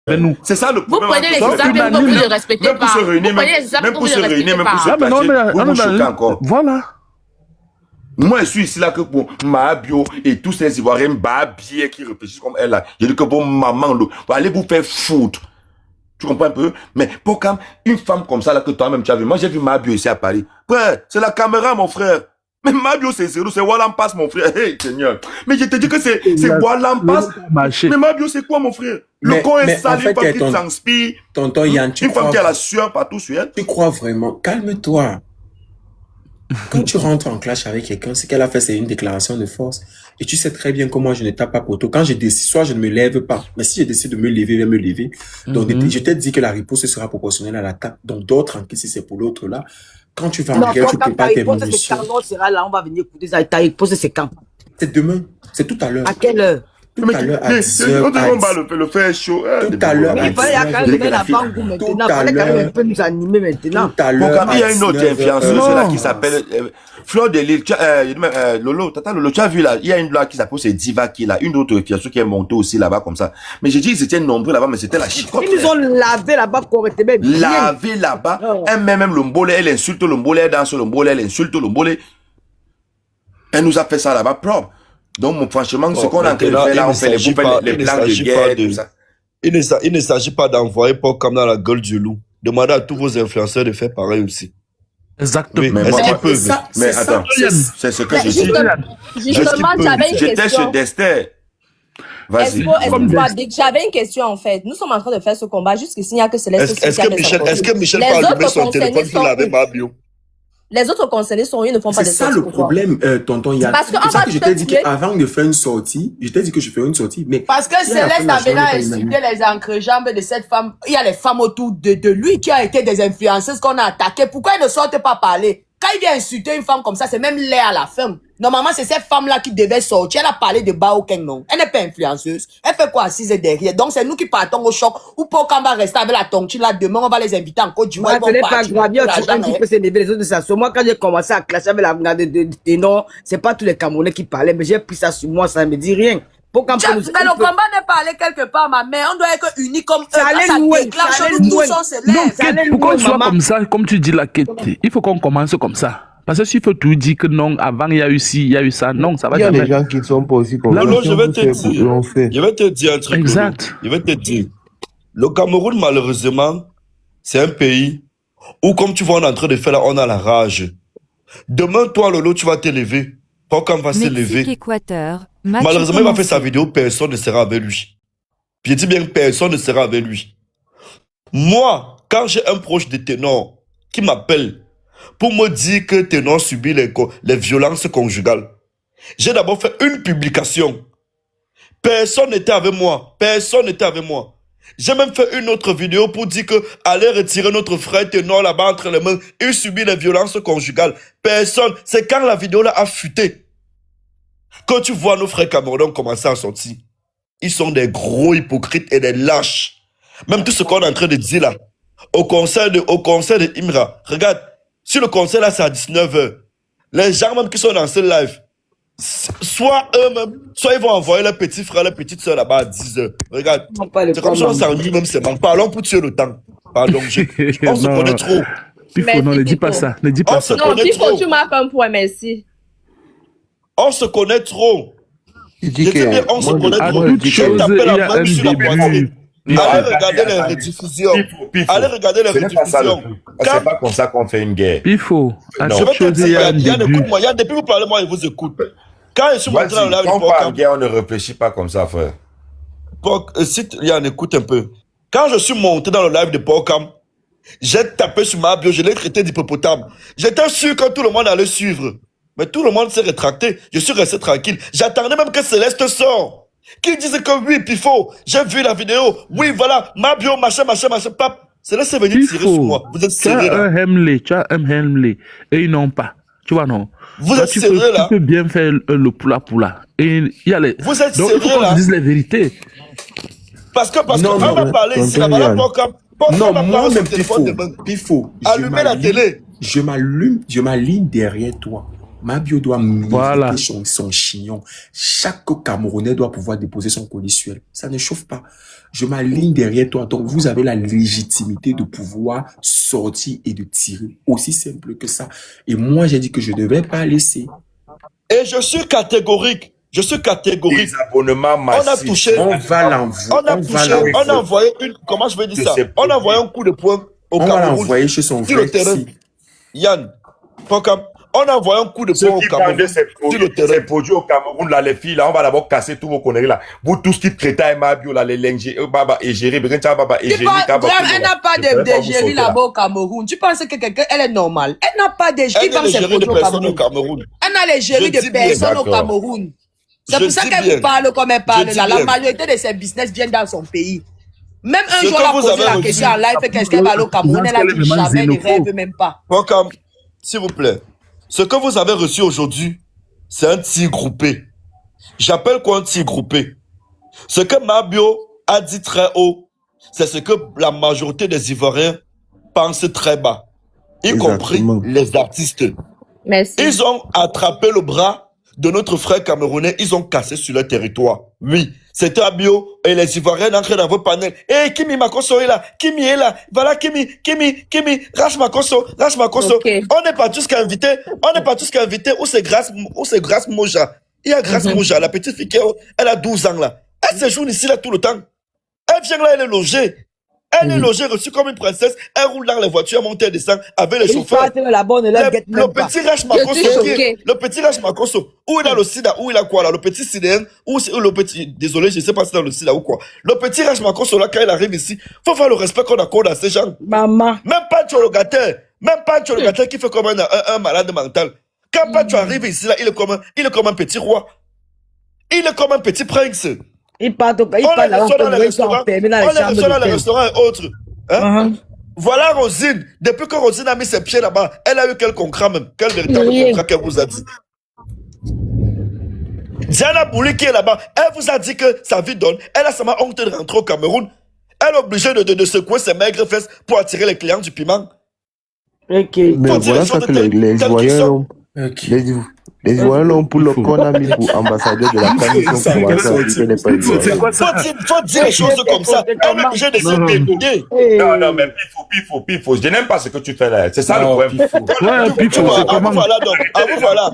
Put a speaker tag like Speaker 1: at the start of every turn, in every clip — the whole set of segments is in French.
Speaker 1: nous.
Speaker 2: C'est ça le
Speaker 3: Vous
Speaker 2: problème.
Speaker 3: prenez les exemples et vous ne les respectez
Speaker 2: Même pour
Speaker 3: pas.
Speaker 2: se réunir, même pour se réunir, même pour se placer, vous vous choquez encore.
Speaker 1: Voilà.
Speaker 2: Moi, je suis ici là que pour ma bio et tous ces Ivoiriens babiers qui réfléchissent comme elle là. Je dis que bon, maman, allez vous faire foutre. Tu comprends un peu? Mais pour quand une femme comme ça là que toi-même tu as vu, moi j'ai vu ma bio ici à Paris. Ouais, c'est la caméra, mon frère. Mais ma bio c'est zéro, c'est Wallampas, mon frère. Hey, Seigneur. Mais je te dis que c'est Wallampas. Mais ma bio c'est quoi, mon frère? Le corps est sali parce qu'il s'inspire.
Speaker 4: Tonton Yann,
Speaker 2: une femme qui a la sueur partout sur elle.
Speaker 4: Tu crois vraiment? Calme-toi. Quand tu rentres en clash avec quelqu'un, ce qu'elle a fait, c'est une déclaration de force. Et tu sais très bien que moi, je ne tape pas pour toi. Quand je décide, soit je ne me lève pas. Mais si je décide de me lever, je vais me lever. Donc, je t'ai dit que la riposte sera proportionnelle à l'attaque. Donc, d'autres tranquille, si c'est pour l'autre là. Quand tu vas en guerre, tu prépares tes munitions.
Speaker 5: Quand on sera là, on va venir écouter ça. Ta riposte, c'est quand?
Speaker 4: C'est demain. C'est tout à l'heure.
Speaker 5: À quelle heure?
Speaker 4: Tout à l'heure, à 10h.
Speaker 2: On va le faire chaud.
Speaker 4: Tout à l'heure,
Speaker 5: il fallait quand même la femme maintenant. Il fallait quand même un peu nous animer maintenant.
Speaker 4: Tout à l'heure.
Speaker 2: Il y a une autre influenceuse là qui s'appelle Fleur de Lille. Lolo, tata Lolo, tu as vu là, il y a une là qui s'appelle c'est Diva qui est là, une autre influenceuse qui est montée aussi là-bas comme ça. Mais j'ai dit ils étaient nombreux là-bas, mais c'était la chicotte.
Speaker 5: Ils nous ont lavé là-bas correctement.
Speaker 2: Lavé là-bas. Elle met même le mbolé, elle insulte le mbolé, elle danse le mbolé, elle insulte le mbolé. Elle nous a fait ça là-bas propre. Donc, franchement, ce qu'on a en train de faire là, on fait les plans de guerre, tout ça.
Speaker 6: Il ne s'agit pas d'envoyer Paul comme dans la gueule du loup. Demandez à tous vos influenceurs de faire pareil aussi.
Speaker 1: Exactement.
Speaker 6: Mais est-ce qu'ils peuvent?
Speaker 2: Mais attends, c'est ce que je dis.
Speaker 7: Justement, j'avais une
Speaker 2: J'étais
Speaker 7: question.
Speaker 2: chez Dester. Vas-y.
Speaker 7: J'avais une question en fait. Nous sommes en train de faire ce combat. Jusqu'ici, il n'y a que Céleste.
Speaker 6: Est-ce que Michel peut allumer son téléphone pour laver ma bio?
Speaker 7: Les autres concernés sont, ils ne font pas de
Speaker 4: sorties. C'est ça le problème, tonton Yann.
Speaker 7: Parce que
Speaker 4: c'est ça que je t'ai dit qu'avant de faire une sortie, je t'ai dit que je ferais une sortie, mais.
Speaker 5: Parce que Céleste avait là insulté les entrejambes de cette femme. Il y a les femmes autour de lui qui ont été des influenceuses qu'on a attaquées. Pourquoi ils ne sortent pas parler? Quand il vient insulter une femme comme ça, c'est même laid à la femme. Normalement, c'est cette femme-là qui devait sortir. Elle a parlé de Bao Keng, non? Elle n'est pas influenceuse. Elle fait quoi assise derrière? Donc, c'est nous qui partons au choc. Ou pour qu'on va rester avec la tongue là demain, on va les inviter en Côte d'Ivoire. Ce n'est pas grave. Il y a un qui peut s'élever les autres de ça. Moi, quand j'ai commencé à clasher avec la de ténor, c'est pas tous les Camerounais qui parlaient, mais j'ai pris ça sur moi, ça ne me dit rien. Mais le combat n'est pas allé quelque part, ma mère. On doit être unis comme eux. Ça allait loin.
Speaker 1: Pourquoi on soit comme ça, comme tu dis la quête? Il faut qu'on commence comme ça. Parce que s'il faut tout dire que non, avant il y a eu ci, il y a eu ça, non, ça va jamais.
Speaker 8: Il y a des gens qui ne sont pas aussi comme
Speaker 6: ça. Je vais te dire un truc.
Speaker 1: Exact.
Speaker 6: Je vais te dire. Le Cameroun, malheureusement, c'est un pays où, comme tu vois, on est en train de faire là, on a la rage. Demain, toi, Lolo, tu vas te lever. Quand on va se lever. Malheureusement, il va faire sa vidéo, personne ne sera avec lui. Puis je dis bien, personne ne sera avec lui. Moi, quand j'ai un proche de Ténor qui m'appelle pour me dire que Ténor subit les violences conjugales, j'ai d'abord fait une publication. Personne n'était avec moi. Personne n'était avec moi. J'ai même fait une autre vidéo pour dire que allez retirer notre frère Ténor là-bas entre les mains. Il subit les violences conjugales. Personne. C'est quand la vidéo là a fuité. Quand tu vois nos frères camerounais commencer à sortir, ils sont des gros hypocrites et des lâches. Même tout ce qu'on est en train de dire là, au concert de Imra, regarde, si le concert là c'est à 19h, les gens même qui sont dans ce live, soit eux-mêmes, soit ils vont envoyer leurs petits frères, leurs petites soeurs là-bas à 10h. Regarde, c'est comme si on s'ennuie même seulement. Parlons pour tuer le temps. Pardon, on se connaît trop.
Speaker 1: Pifo, non, ne dis pas ça. Ne dis pas ça.
Speaker 7: Non, Pifo, tu marques un point, merci.
Speaker 6: On se connaît trop.
Speaker 8: On se
Speaker 6: connaît trop.
Speaker 1: Je t'appelle à moi sur la poitrine.
Speaker 6: Allez regarder les rediffusions. Allez regarder les rediffusions.
Speaker 2: C'est pas comme ça qu'on fait une guerre.
Speaker 1: Pifo.
Speaker 6: Je vais te dire, Yann, écoute-moi. Yann, depuis vous parlez, moi, je vous écoute. Quand je suis monté dans le live,
Speaker 2: on parle de guerre, on ne réfléchit pas comme ça, frère.
Speaker 6: Si Yann, écoute un peu. Quand je suis monté dans le live de Porcam, j'ai tapé sur ma bio, je l'ai traité d'hippopotame. J'étais sûr que tout le monde allait suivre. Mais tout le monde s'est rétracté. Je suis resté tranquille. J'attendais même que Céleste sorte. Qui disait que oui, Pifo, j'ai vu la vidéo. Oui, voilà, ma bio, machin, pap. Céleste est venu tirer sur moi. Vous êtes serré là.
Speaker 1: Tu as un Hemley. Et ils n'ont pas. Tu vois, non.
Speaker 6: Vous êtes serré là.
Speaker 1: Tu peux bien faire le poula. Et il y a les.
Speaker 6: Vous êtes
Speaker 1: donc,
Speaker 6: serré
Speaker 1: il faut qu'on dise la vérité.
Speaker 6: Parce que on va parler ici, là-bas,
Speaker 4: non, moi-même, Pifo.
Speaker 6: Allumez la télé.
Speaker 4: Je m'aligne derrière toi. Mabio doit mériter
Speaker 1: Voilà.
Speaker 4: son chignon. Chaque Camerounais doit pouvoir déposer son colis sur elle. Ça ne chauffe pas. Je m'aligne derrière toi. Donc, vous avez la légitimité de pouvoir sortir et de tirer. Aussi simple que ça. Et moi, j'ai dit que je ne vais pas laisser.
Speaker 6: Et je suis catégorique. Je suis catégorique.
Speaker 2: Les abonnements massifs.
Speaker 6: On a touché.
Speaker 4: On va l'envoyer.
Speaker 6: On a envoyé une. Comment je vais dire ça? On a envoyé un coup de poing au
Speaker 4: On va
Speaker 6: Cameroun.
Speaker 4: l'envoyer chez son
Speaker 6: Sur
Speaker 4: frère.
Speaker 6: le terrain.
Speaker 4: Si.
Speaker 6: Yann, on a envoyé un coup de
Speaker 2: Ceux
Speaker 6: poing au
Speaker 2: qui
Speaker 6: Cameroun.
Speaker 2: vendaient
Speaker 6: Sur le terrain.
Speaker 2: ces produits au Cameroun, là, les filles, là, on va d'abord casser tous vos conneries, là. Vous tous qui traitez à Mabio, là, les lingeries, baba, égérie, baba,
Speaker 5: Tu
Speaker 2: égérie,
Speaker 5: penses,
Speaker 2: baba.
Speaker 5: elle n'a pas d'égérie là-bas au Cameroun. Tu penses que quelqu'un, elle est normale. Elle n'a pas d'égérie.
Speaker 6: Elle est l'égérie de personnes au Cameroun.
Speaker 5: Elle a l'égérie
Speaker 6: Je
Speaker 5: de
Speaker 6: dis bien,
Speaker 5: personnes au
Speaker 2: d'accord.
Speaker 5: Cameroun. C'est
Speaker 6: Je
Speaker 5: pour ça
Speaker 6: dis
Speaker 5: qu'elle
Speaker 6: bien.
Speaker 5: vous parle comme elle parle
Speaker 6: Je
Speaker 5: là.
Speaker 6: dis
Speaker 5: La
Speaker 6: bien.
Speaker 5: majorité de ses business viennent dans son pays. Même un
Speaker 6: Ce
Speaker 5: jour,
Speaker 6: que
Speaker 5: elle a
Speaker 6: vous
Speaker 5: posé
Speaker 6: avez
Speaker 5: la
Speaker 6: reçu-
Speaker 5: question en live, qu'est-ce qu'elle va aller au Cameroun? Elle a dit
Speaker 1: Vraiment
Speaker 5: jamais, ne
Speaker 1: xénophobe.
Speaker 5: rêve même pas.
Speaker 6: Pocam, s'il vous plaît. Ce que vous avez reçu aujourd'hui, c'est un tir groupé. J'appelle quoi un tir groupé? Ce que Mabio a dit très haut, c'est ce que la majorité des Ivoiriens pensent très bas, y compris
Speaker 8: Exactement.
Speaker 6: les artistes.
Speaker 7: Merci.
Speaker 6: Ils ont attrapé le bras de notre frère camerounais, ils ont cassé sur leur territoire. Oui, c'était Abio et les Ivoiriens entrés dans vos panels. Eh, Kimi Makoso est là, Kimi est là, voilà Kimi, Rash Makoso.
Speaker 7: Ok.
Speaker 6: On n'est pas tous qu'à inviter, où c'est Grâce Moja. Il y a Grâce Moja, la petite fille elle a 12 ans là. Elle séjourne ici là tout le temps. Elle vient là, elle est logée. Elle est logée, reçue comme une princesse. Elle roule dans les voitures, elle monte et descend avec les chauffeurs. Le petit Rash Makoso,
Speaker 7: Je suis choquée.
Speaker 6: le petit Rash Makoso, où il a le sida, où il a quoi là, le petit sidéen, ou le petit, désolé, je sais pas si c'est dans le sida ou quoi. Le petit Rash Makoso là, quand il arrive ici, faut faire le respect qu'on accorde à ces gens.
Speaker 5: Maman.
Speaker 6: Même pas Tchologataire qui fait comme un malade mental. Quand Pacho arrive ici là, il est comme un petit roi. Il est comme un petit prince.
Speaker 5: Il part
Speaker 6: On les reçoit dans les restaurants, les restaurants et autres. Hein? Voilà Rosine. Depuis que Rosine a mis ses pieds là-bas, elle a eu quel concret même? Quel véritable concret qu'elle vous a dit? Diana Bouli qui est là-bas, elle vous a dit que sa vie donne. Elle a seulement honte de rentrer au Cameroun. Elle est obligée de secouer ses maigres fesses pour attirer les clients du piment.
Speaker 8: Mais
Speaker 6: Faut dire
Speaker 8: voilà
Speaker 6: les
Speaker 8: ça
Speaker 6: choses
Speaker 8: que
Speaker 6: telles
Speaker 8: les
Speaker 6: qu'ils
Speaker 8: Ivoiriens
Speaker 6: sont.
Speaker 8: l'ont. Les Ivoiriens l'ont pour le qu'on a mis pour ambassadeur de la commission pour occuper les pays.
Speaker 1: C'est quoi ça?
Speaker 6: Faut dire les choses comme ça. Elle est obligée de se dénuder.
Speaker 2: Non, mais pifo. Je n'aime pas ce que tu fais là. C'est ça le problème.
Speaker 1: Ouais, puis
Speaker 6: Tu
Speaker 1: faut,
Speaker 6: vois,
Speaker 1: c'est comment?
Speaker 6: voilà donc. Vous voilà.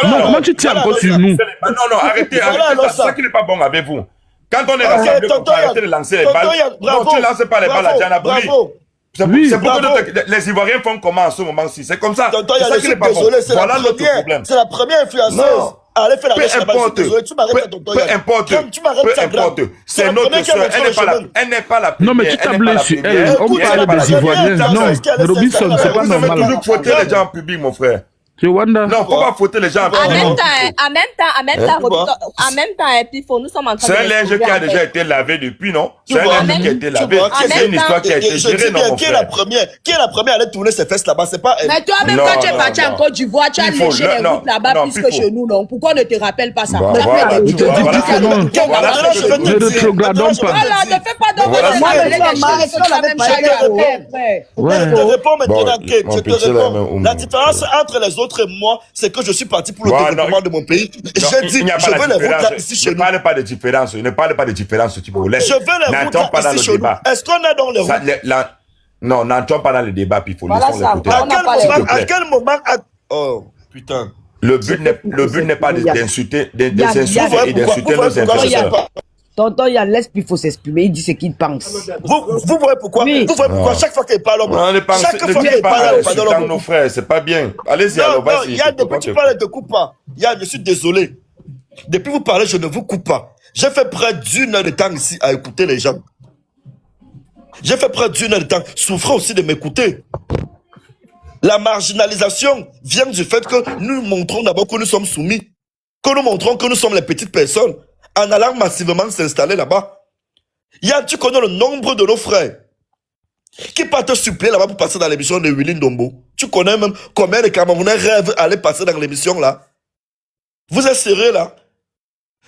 Speaker 1: Non, comment tu tiens encore sur nous?
Speaker 2: Non, arrêtez.
Speaker 6: Voilà,
Speaker 2: C'est ça qui n'est pas bon avec vous. Quand on est
Speaker 6: Ok,
Speaker 2: rassemblés, on
Speaker 6: tonton
Speaker 2: peut arrêter de lancer les balles. Non, tu ne lances pas les balles à Diana Bouli.
Speaker 6: Bravo.
Speaker 2: C'est
Speaker 1: Oui,
Speaker 2: pourquoi
Speaker 6: bravo.
Speaker 2: les Ivoiriens font comment en ce moment-ci? C'est comme ça.
Speaker 6: Tonton
Speaker 2: C'est ça
Speaker 6: Yann, je
Speaker 2: qui n'est
Speaker 6: suis
Speaker 2: pas bon.
Speaker 6: désolé, c'est
Speaker 2: Voilà
Speaker 6: la
Speaker 2: notre
Speaker 6: première.
Speaker 2: problème.
Speaker 6: C'est la première influenceuse.
Speaker 2: Non.
Speaker 6: Allez faire la
Speaker 2: Peu
Speaker 6: reste là-bas, je suis
Speaker 2: importe.
Speaker 6: désolé. Tu m'arrêtes, tonton
Speaker 2: Peu
Speaker 6: Yann.
Speaker 2: importe.
Speaker 6: Tu m'arrêtes,
Speaker 2: Peu
Speaker 6: Sandra.
Speaker 2: importe. C'est
Speaker 6: la
Speaker 2: notre
Speaker 6: première qui a
Speaker 2: soeur.
Speaker 6: montré le chemin.
Speaker 2: Elle n'est pas la
Speaker 1: Non, mais
Speaker 2: première.
Speaker 1: tu
Speaker 2: Elle n'est
Speaker 1: tables
Speaker 2: pas la
Speaker 1: sur
Speaker 2: première.
Speaker 1: elle. On
Speaker 6: Écoute,
Speaker 1: parle
Speaker 6: elle
Speaker 1: des
Speaker 6: est
Speaker 1: Ivoiriens.
Speaker 6: bien,
Speaker 1: Non,
Speaker 6: elle est
Speaker 1: Robinson,
Speaker 6: sincère,
Speaker 1: c'est pas
Speaker 6: elle est
Speaker 2: Vous devez
Speaker 1: normal.
Speaker 2: toujours fouetter les gens en public, mon frère.
Speaker 1: C'est Wanda.
Speaker 2: Non, faut pas fouetter les gens en
Speaker 7: En
Speaker 2: public.
Speaker 7: même temps, et puis nous sommes en train de.
Speaker 2: C'est un linge qui a
Speaker 7: l'explorer, en
Speaker 2: déjà
Speaker 7: fait.
Speaker 2: été lavé depuis, non?
Speaker 6: Tu
Speaker 2: C'est un
Speaker 6: vois,
Speaker 2: linge qui a été
Speaker 6: tu
Speaker 2: lavé.
Speaker 6: vois,
Speaker 2: C'est une histoire qui a été
Speaker 6: je
Speaker 2: gérée,
Speaker 6: dis
Speaker 2: non,
Speaker 6: bien,
Speaker 2: mon
Speaker 6: qui est la
Speaker 2: frère?
Speaker 6: première à aller tourner ses fesses là-bas? C'est pas elle.
Speaker 5: Mais toi-même,
Speaker 2: Non,
Speaker 5: quand tu es
Speaker 2: non,
Speaker 5: parti
Speaker 2: non.
Speaker 5: en Côte d'Ivoire, tu as
Speaker 2: Il faut
Speaker 5: léché
Speaker 2: le-
Speaker 5: les
Speaker 2: non,
Speaker 5: routes là-bas
Speaker 2: non,
Speaker 5: plus
Speaker 2: il
Speaker 5: que
Speaker 2: faut.
Speaker 5: chez nous, non? Pourquoi on ne te rappelle pas ça?
Speaker 2: Bah,
Speaker 5: On a
Speaker 2: voilà,
Speaker 5: fait des
Speaker 2: tu vois,
Speaker 5: trucs.
Speaker 2: voilà.
Speaker 5: Voilà,
Speaker 6: Maintenant, je vais te
Speaker 1: Ne
Speaker 6: dire.
Speaker 1: rétrogradons pas.
Speaker 5: Voilà, ne fais pas d'envoi
Speaker 2: Voilà,
Speaker 5: de
Speaker 2: moi,
Speaker 5: ça,
Speaker 2: je
Speaker 5: les
Speaker 2: vais
Speaker 5: gens, c'est la même chose.
Speaker 1: Ouais.
Speaker 6: Je te réponds maintenant,
Speaker 2: Bon,
Speaker 6: Kate,
Speaker 2: mon
Speaker 6: je te
Speaker 2: petit là,
Speaker 6: réponds. La différence entre les autres et moi, c'est que je suis parti pour le
Speaker 2: Voilà,
Speaker 6: développement de mon pays.
Speaker 2: Non,
Speaker 6: J'ai dit,
Speaker 2: il n'y a
Speaker 6: je
Speaker 2: pas
Speaker 6: veux
Speaker 2: la
Speaker 6: les routes là,
Speaker 2: différence.
Speaker 6: ici chez
Speaker 2: Ne
Speaker 6: nous.
Speaker 2: parle pas de différence. Ne parle pas de différence, tu vous laisses.
Speaker 6: Je veux les routes
Speaker 2: N'entrons pas
Speaker 6: là,
Speaker 2: dans
Speaker 6: ici
Speaker 2: le
Speaker 6: chez nous.
Speaker 2: débat.
Speaker 6: Est-ce qu'on a dans les routes?
Speaker 2: Non, n'entrons pas dans le débat, puis il faut
Speaker 5: Voilà
Speaker 2: laisser
Speaker 5: ça,
Speaker 2: l'écouter.
Speaker 5: voilà.
Speaker 6: À quel moment Oh, putain.
Speaker 2: Le but n'est pas d'insulter, d'insulter et d'insulter nos
Speaker 6: Vous voyez
Speaker 2: influenceurs.
Speaker 6: pourquoi?
Speaker 5: Tonton Yann, laisse Pifo s'exprimer, il dit ce qu'il pense.
Speaker 6: Vous voyez pourquoi?
Speaker 5: Oui.
Speaker 6: Vous voyez pourquoi? Chaque fois qu'il parle, chaque fois
Speaker 2: Ne
Speaker 6: qu'il parle,
Speaker 2: insultant nos frères, c'est pas bien. Allez-y, alors,
Speaker 6: non,
Speaker 2: vas-y.
Speaker 6: Yann, depuis que tu parles, je ne te coupe pas. Yann, je suis désolé. Depuis que vous parlez, je ne vous coupe pas. J'ai fait près d'une heure de temps ici à écouter les gens. J'ai fait près d'une heure de temps. Souffrez aussi de m'écouter. La marginalisation vient du fait que nous montrons d'abord que nous sommes soumis. Que nous montrons que nous sommes les petites personnes. En allant massivement s'installer là-bas. Yann, tu connais le nombre de nos frères qui partent suppléer là-bas pour passer dans l'émission de Willy Ndombo. Tu connais même combien de Camerounais rêvent d'aller passer dans l'émission là. Vous êtes sérieux là?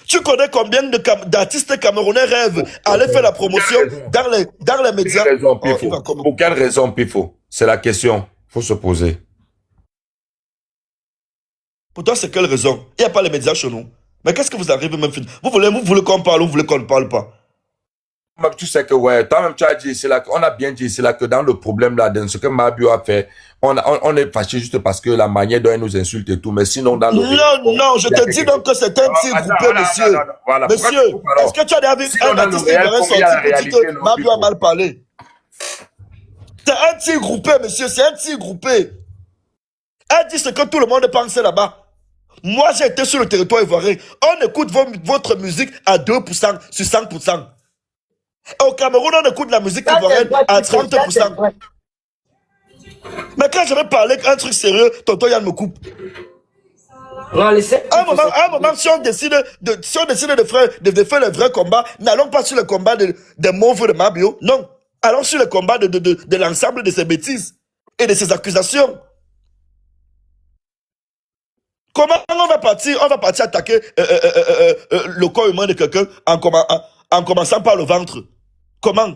Speaker 6: Tu connais combien d'artistes camerounais rêvent d'aller faire la promotion dans les médias?
Speaker 2: Pour quelle raison, Pifo? C'est la question. Faut se poser.
Speaker 6: Pour toi, c'est quelle raison? Il n'y a pas les médias chez nous. Mais qu'est-ce que vous arrivez même? Vous voulez qu'on parle ou vous voulez qu'on ne parle pas?
Speaker 2: Tu sais que, ouais, toi-même, tu as dit ici là, on a bien dit ici là que dans le problème là, dans ce que Mabio a fait, on est fâché juste parce que la manière dont elle nous insulte et tout, mais sinon dans le...
Speaker 6: Non, je te dis donc que c'est un petit groupé, monsieur.
Speaker 2: Voilà.
Speaker 6: Monsieur, est-ce que tu as déjà vu un artiste ivoirien sorti pour dire que Mabio a mal parlé? C'est un petit groupé, monsieur, c'est un petit groupé. Elle dit ce que tout le monde pensait là-bas. Moi, j'ai été sur le territoire ivoirien. On écoute votre musique à 2% sur 100%. Au Cameroun, on écoute la musique ivoirienne à 30%. Mais quand je vais parler un truc sérieux, tonton Yann me coupe. À un moment, si on décide de faire le vrai combat, n'allons pas sur le combat des mauves de Mabio. Non. Allons sur le combat de l'ensemble de ces bêtises et de ces accusations. Comment on va partir attaquer le corps humain de quelqu'un en commençant par le ventre? Comment?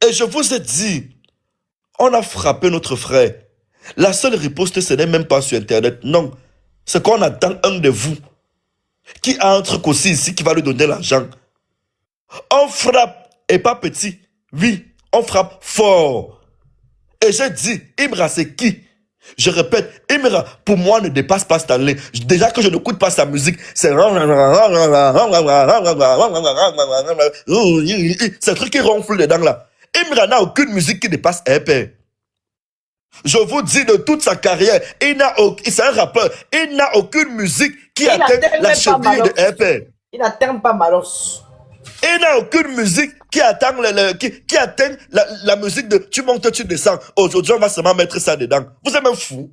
Speaker 6: Et je vous ai dit, on a frappé notre frère. La seule riposte, ce n'est même pas sur Internet. Non. C'est qu'on attend un de vous qui a un truc aussi ici qui va lui donner l'argent. On frappe, et pas petit. Oui, on frappe fort. Et j'ai dit, Ibra, c'est qui? Je répète, Imra, pour moi, ne dépasse pas Stanley. Déjà que je n'écoute pas sa musique, c'est un truc qui ronfle dedans là. Imra n'a aucune musique qui dépasse EP. Je vous dis de toute sa carrière, c'est un rappeur, il n'a aucune musique qui atteint la cheville de EP.
Speaker 5: Il n'atteint pas Malos.
Speaker 6: Il n'a aucune musique qui atteint, qui atteint la musique de tu montes, tu descends. Aujourd'hui, on va seulement mettre ça dedans. Vous êtes même fou.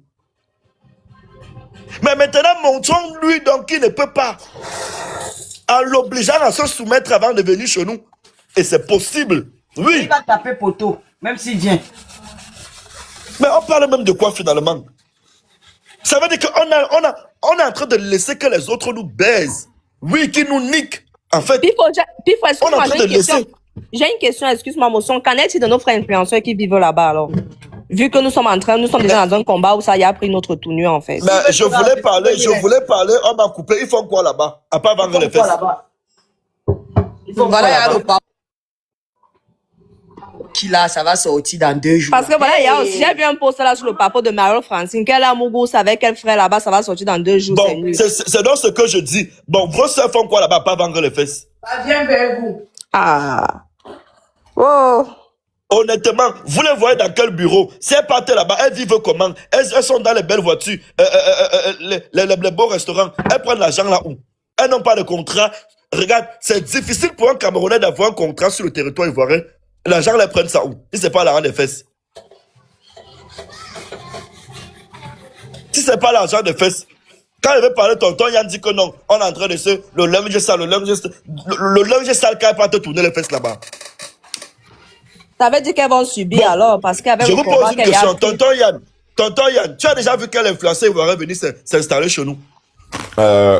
Speaker 6: Mais maintenant, montrons-lui donc qu'il ne peut pas. En l'obligeant à se soumettre avant de venir chez nous. Et c'est possible. Oui.
Speaker 5: Il va taper poteau, même s'il vient.
Speaker 6: Mais on parle même de quoi finalement? Ça veut dire qu'on est en train de laisser que les autres nous baisent. Oui, qui nous niquent. En fait,
Speaker 7: excuse-moi, j'ai une question, excuse-moi, Mosson. Qu'en est-il de nos frères influenceurs qui vivent là-bas, alors? Vu que nous sommes déjà dans un combat où ça y a pris notre tournure, en fait.
Speaker 6: Mais je voulais parler, on m'a coupé. Ils font quoi là-bas? À part vendre les fesses.
Speaker 5: Ils font quoi là-bas? Qui là, ça va sortir dans 2 jours.
Speaker 7: Parce que voilà, il y a aussi, j'ai vu un post là sur le papa de Mario Francine, qu'elle a Mougous avec quel frère là-bas, ça va sortir dans 2 jours.
Speaker 6: Bon, c'est donc ce que je dis. Bon, vos soeurs font quoi là-bas, pas vendre les fesses?
Speaker 5: Ça vient vers vous.
Speaker 7: Ah. Oh.
Speaker 6: Honnêtement, vous les voyez dans quel bureau? Si elles partent là-bas, elles vivent comment? Elles sont dans les belles voitures, les beaux restaurants. Elles prennent l'argent là où? Elles n'ont pas de contrat. Regarde, c'est difficile pour un Camerounais d'avoir un contrat sur le territoire ivoirien. L'argent, les prennent ça où? Si c'est pas l'argent des fesses. Si c'est pas l'argent des fesses. Quand il veut parler, tonton Yann dit que non. On est en train de se... Le linge sale, le linge sale, quand il pas te tourner les fesses là-bas.
Speaker 7: Ça veut dire qu'elles vont subir alors, parce qu'avec
Speaker 6: je vous pose une question. Tonton Yann, tu as déjà vu quel influenceur ivoirien venir s'installer chez nous?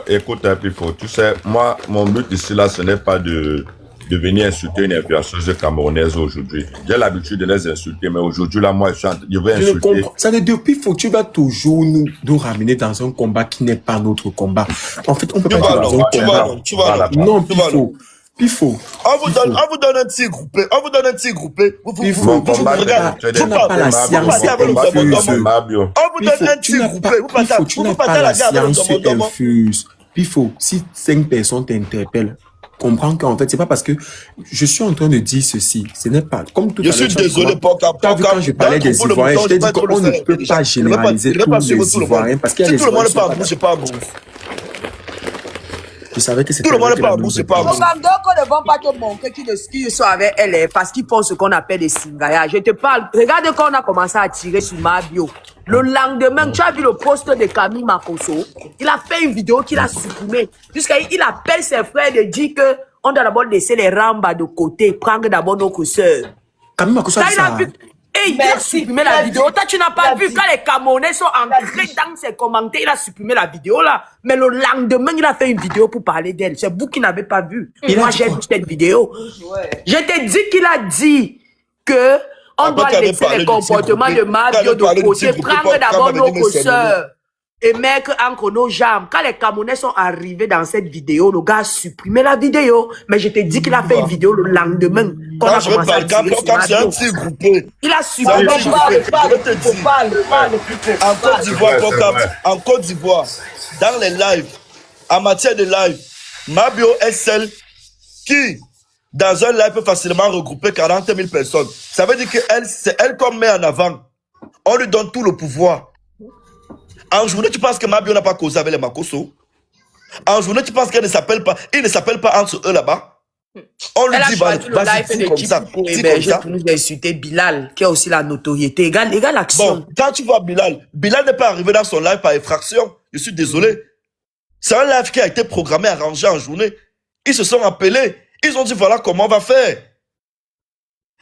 Speaker 2: Écoute, Pifo, tu sais, moi, mon but ici, là, ce n'est pas de venir insulter une influenceuse camerounaise aujourd'hui. J'ai l'habitude de les insulter, mais aujourd'hui, là, moi, je vais insulter.
Speaker 4: Ça veut dire, Pifo, tu vas toujours nous ramener dans un combat qui n'est pas notre combat. En fait, on peut pas dire dans un combat. Non, Pifo.
Speaker 6: On vous donne un petit groupé. On vous donne un petit groupé. Vous regardez.
Speaker 4: Tu n'as pas la science infuse.
Speaker 6: On vous donne un petit groupé.
Speaker 4: Tu n'as pas la science infuse. Pifo, si 5 personnes t'interpellent, comprends qu'en fait, c'est pas parce que je suis en train de dire ceci. Ce n'est pas comme tout à l'heure.
Speaker 6: Je suis désolé,
Speaker 4: quand je parlais des Ivoiriens, je t'ai dit qu'on ne peut pas généraliser tous les Ivoiriens parce qu'il y a les Ivoiriens.
Speaker 6: Tout le monde n'est pas bon.
Speaker 4: Je savais que c'était
Speaker 6: tout le monde n'est pas bon, c'est pas bon.
Speaker 5: Donc, on ne va pas te montrer qu'ils sont avec elle parce qu'ils font ce qu'on appelle des singaya. Je te parle. Regarde quand on a commencé à tirer sur Mabio. Le lendemain, tu as vu le post de Camille Makosso. Il a fait une vidéo qu'il a supprimée. Jusqu'il appelle ses frères de dire que on doit d'abord laisser les rambas de côté, prendre d'abord nos sœurs.
Speaker 4: Camille Makosso a dit ça.
Speaker 5: Et il a supprimé la vidéo. Toi, tu n'as pas vu quand les Camerounais sont entrés dans ses commentaires, il a supprimé la vidéo là. Mais le lendemain, il a fait une vidéo pour parler d'elle. C'est vous qui n'avez pas vu. Moi, j'ai vu cette vidéo. Je t'ai dit qu'il a dit que On doit laisser les comportements de Mabio de côté, prendre d'abord nos sœurs et mettre entre nos jambes. Quand les Camerounais sont arrivés dans cette vidéo, le gars a supprimé la vidéo. Mais je te dis qu'il a fait une vidéo le lendemain. Quand on a commencé à tirer sur Mabio. Il a supprimé.
Speaker 6: En Côte d'Ivoire, dans les lives, en matière de live, Mabio est celle qui, dans un live, peut facilement regrouper 40 000 personnes. Ça veut dire que c'est elle qu'on met en avant. On lui donne tout le pouvoir. En journée, tu penses que Mabio n'a pas causé avec les Makosso? En journée, tu penses qu'elle ne s'appelle pas, ils ne s'appellent pas entre eux là-bas? On lui dit, vas-y, comme ça.
Speaker 5: Pour héberger, pour nous insulter Bilal, qui a aussi la notoriété. Égale action.
Speaker 6: Bon, quand tu vois Bilal n'est pas arrivé dans son live par effraction. Je suis désolé. C'est un live qui a été programmé, arrangé en journée. Ils se sont appelés. Ils ont dit, voilà comment on va faire.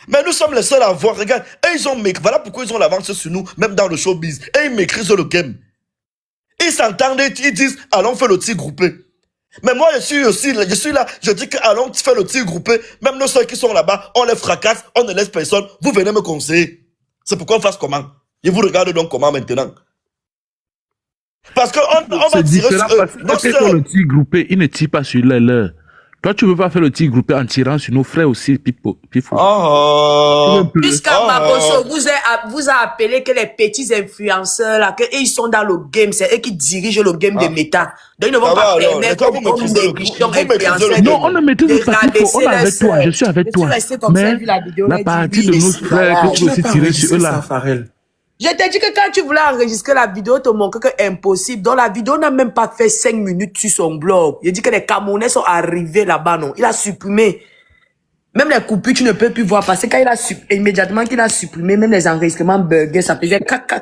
Speaker 6: Mais nous sommes les seuls à voir. Regarde, et voilà pourquoi ils ont l'avance sur nous, même dans le showbiz. Et ils maîtrisent le game. Ils s'entendent, ils disent, allons faire le tir groupé. Mais moi, je suis là, je dis que allons faire le tir groupé. Même nos soeurs qui sont là-bas, on les fracasse, on ne laisse personne. Vous venez me conseiller. C'est pourquoi on fasse comment? Je vous regarde donc comment maintenant. Parce qu'on va tirer sur eux.
Speaker 1: Parce que le tir groupé, il ne tire pas sur les leurs. Toi, tu ne veux pas faire le tir groupé en tirant sur nos frères aussi, Pifou.
Speaker 5: Puisqu'à Mabosso vous a appelé que les petits influenceurs, là, ils sont dans le game, c'est eux qui dirigent le game de méta. Donc, ils ne vont pas permettre qu'on négligeons influenceurs.
Speaker 1: Non, on ne maîtrise pas Pifou. On est avec toi, je suis avec toi. Mais la partie de nos frères que tu veux aussi tirer sur eux là.
Speaker 5: Je t'ai dit que quand tu voulais enregistrer la vidéo, te montre que c'est impossible. Donc la vidéo n'a même pas fait 5 minutes sur son blog. Il dit que les Camerounais sont arrivés là-bas, non. Il a supprimé. Même les coupures, tu ne peux plus voir. Parce que quand immédiatement qu'il a supprimé, même les enregistrements burger, ça faisait cac.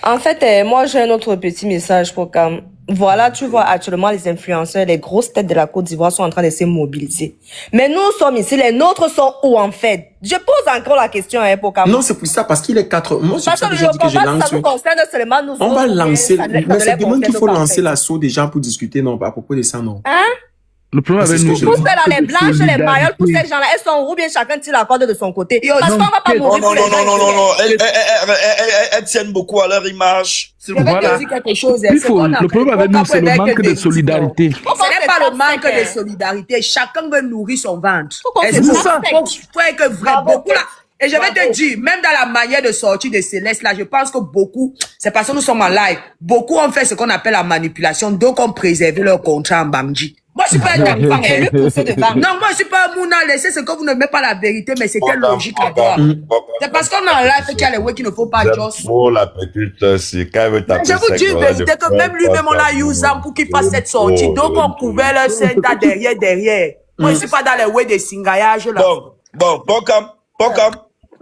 Speaker 7: En fait, moi, j'ai un autre petit message pour Cam. Voilà, tu vois, actuellement, les influenceurs, les grosses têtes de la Côte d'Ivoire sont en train de se mobiliser. Mais nous sommes ici, les nôtres sont où, en fait? Je pose encore la question, pour Cam.
Speaker 4: Non, c'est pour ça, parce qu'il est 4... Moi, c'est
Speaker 7: parce
Speaker 4: ça que j'ai dit que je lance...
Speaker 7: Ça nous concerne seulement nous.
Speaker 4: On va lancer... Mais c'est demain qu'il faut lancer l'assaut des gens pour discuter, non, à propos de ça, non.
Speaker 7: Hein?
Speaker 1: Le problème avec nous,
Speaker 7: pour faire les blanches, les maillots, pour ces gens-là, elles sont où bien chacun tire la corde de son côté. Parce qu'on va pas mourir.
Speaker 6: Non. Elles tiennent beaucoup à leur image.
Speaker 5: Je vais te dire quelque chose.
Speaker 1: Le problème avec nous, c'est le manque de solidarité.
Speaker 5: Ce n'est pas le manque de solidarité. Chacun veut nourrir son ventre.
Speaker 1: C'est ça.
Speaker 5: Faut que vraiment beaucoup là. Et je vais te dire, même dans la manière de sortir de Céleste, là, je pense que beaucoup, c'est parce que nous sommes en live, beaucoup ont fait ce qu'on appelle la manipulation, donc ont préservé leur contrat en Bangji. Moi, je suis pas un enfant élu pour ceux de vendre. Non, moi, je suis pas un mouna, laissez ce que vous ne mettez pas la vérité, mais c'était logique à voir. C'est parce qu'on est en live qu'il y a les ouais qu'il ne faut pas just.
Speaker 2: Pour la petite, c'est quand même
Speaker 5: je vous dis une vérité que même lui-même, on l'a usé pour qu'il fasse cette sortie. Donc, on couvert leur scène derrière. Moi, je suis pas dans les ouais de singayage, là.
Speaker 6: Bon, Pocam.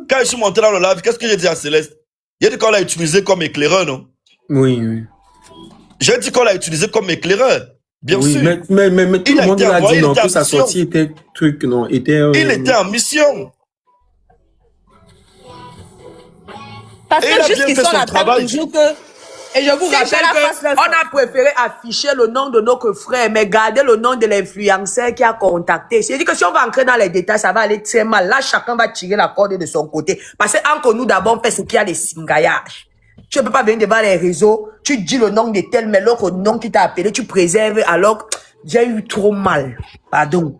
Speaker 6: Quand je suis monté dans le live, qu'est-ce que j'ai dit à Céleste? J'ai dit qu'on l'a utilisé comme éclaireur, non?
Speaker 4: Oui.
Speaker 6: J'ai dit qu'on l'a utilisé comme éclaireur. Bien sûr.
Speaker 4: Mais tout le monde a dit non, que sa sortie était truc, non,
Speaker 6: il était en mission.
Speaker 7: Parce que jusqu'ici, on attend toujours que...
Speaker 5: Et je vous rappelle qu'on a préféré afficher le nom de notre frère, mais garder le nom de l'influenceur qui a contacté. C'est-à-dire que si on va entrer dans les détails, ça va aller très mal. Là, chacun va tirer la corde de son côté. Parce que entre nous, d'abord, on fait ce qu'il y a des singaillages. Tu ne peux pas venir devant les réseaux, tu dis le nom de tel, mais l'autre nom qui t'a appelé, tu préserves, alors j'ai eu trop mal. Pardon.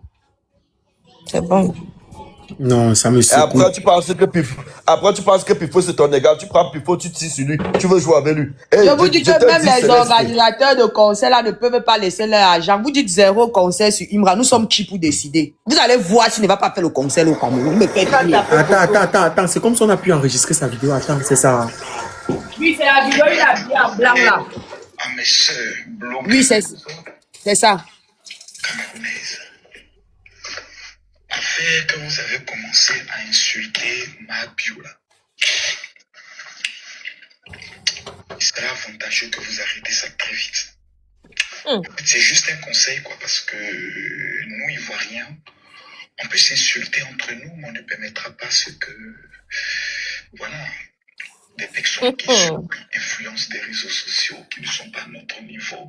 Speaker 7: C'est bon.
Speaker 4: Non, ça me secoue.
Speaker 6: Après, tu penses que Pifou, c'est ton égal. Tu prends Pifou, tu tires sur lui. Tu veux jouer avec lui.
Speaker 5: Je vous dis que même les organisateurs de concerts là ne peuvent pas laisser leur argent. Vous dites 0 concert sur Imra. Nous sommes qui pour décider? Vous allez voir s'il ne va pas faire le concert au Cameroun.
Speaker 4: Attends. C'est comme si on a pu enregistrer sa vidéo. Attends, c'est ça.
Speaker 5: Oui, c'est la vidéo, il a bien en blanc là. Oui, c'est ça.
Speaker 9: Après que vous avez commencé à insulter Mabio là, il sera avantageux que vous arrêtez ça très vite. C'est juste un conseil quoi, parce que nous Ivoiriens, on peut s'insulter entre nous, mais on ne permettra pas ce que, voilà, des personnes qui influencent des réseaux sociaux qui ne sont pas à notre niveau.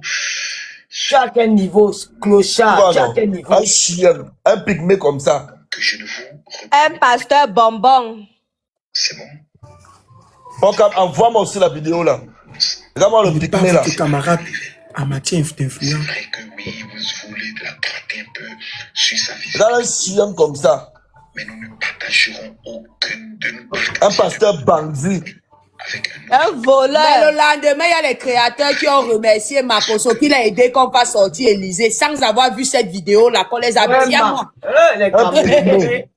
Speaker 5: Chaque niveau, clochard, chaque niveau.
Speaker 6: Un chien, un pygmée comme ça.
Speaker 9: que je ne vous
Speaker 7: Un pasteur bonbon.
Speaker 9: C'est bon.
Speaker 6: Pocam, envoie-moi aussi la vidéo là. Regarde-moi le
Speaker 4: Il n'est pas
Speaker 6: technique là.
Speaker 4: votre camarade en matière
Speaker 9: C'est
Speaker 4: d'influence.
Speaker 9: vrai que oui, vous voulez de la gratter un peu sur sa vie.
Speaker 6: Regarde un chien comme ça.
Speaker 9: Mais nous ne partagerons aucune de nous.
Speaker 6: Un pasteur bandit.
Speaker 9: Avec un
Speaker 7: Un
Speaker 5: Mais
Speaker 7: voleur.
Speaker 5: le lendemain, il y a les créateurs qui ont remercié Makoso qui l'a aidé qu'on fasse sortir Élysée sans avoir vu cette vidéo-là, qu'on les a dit à moi.
Speaker 6: Un pygmée.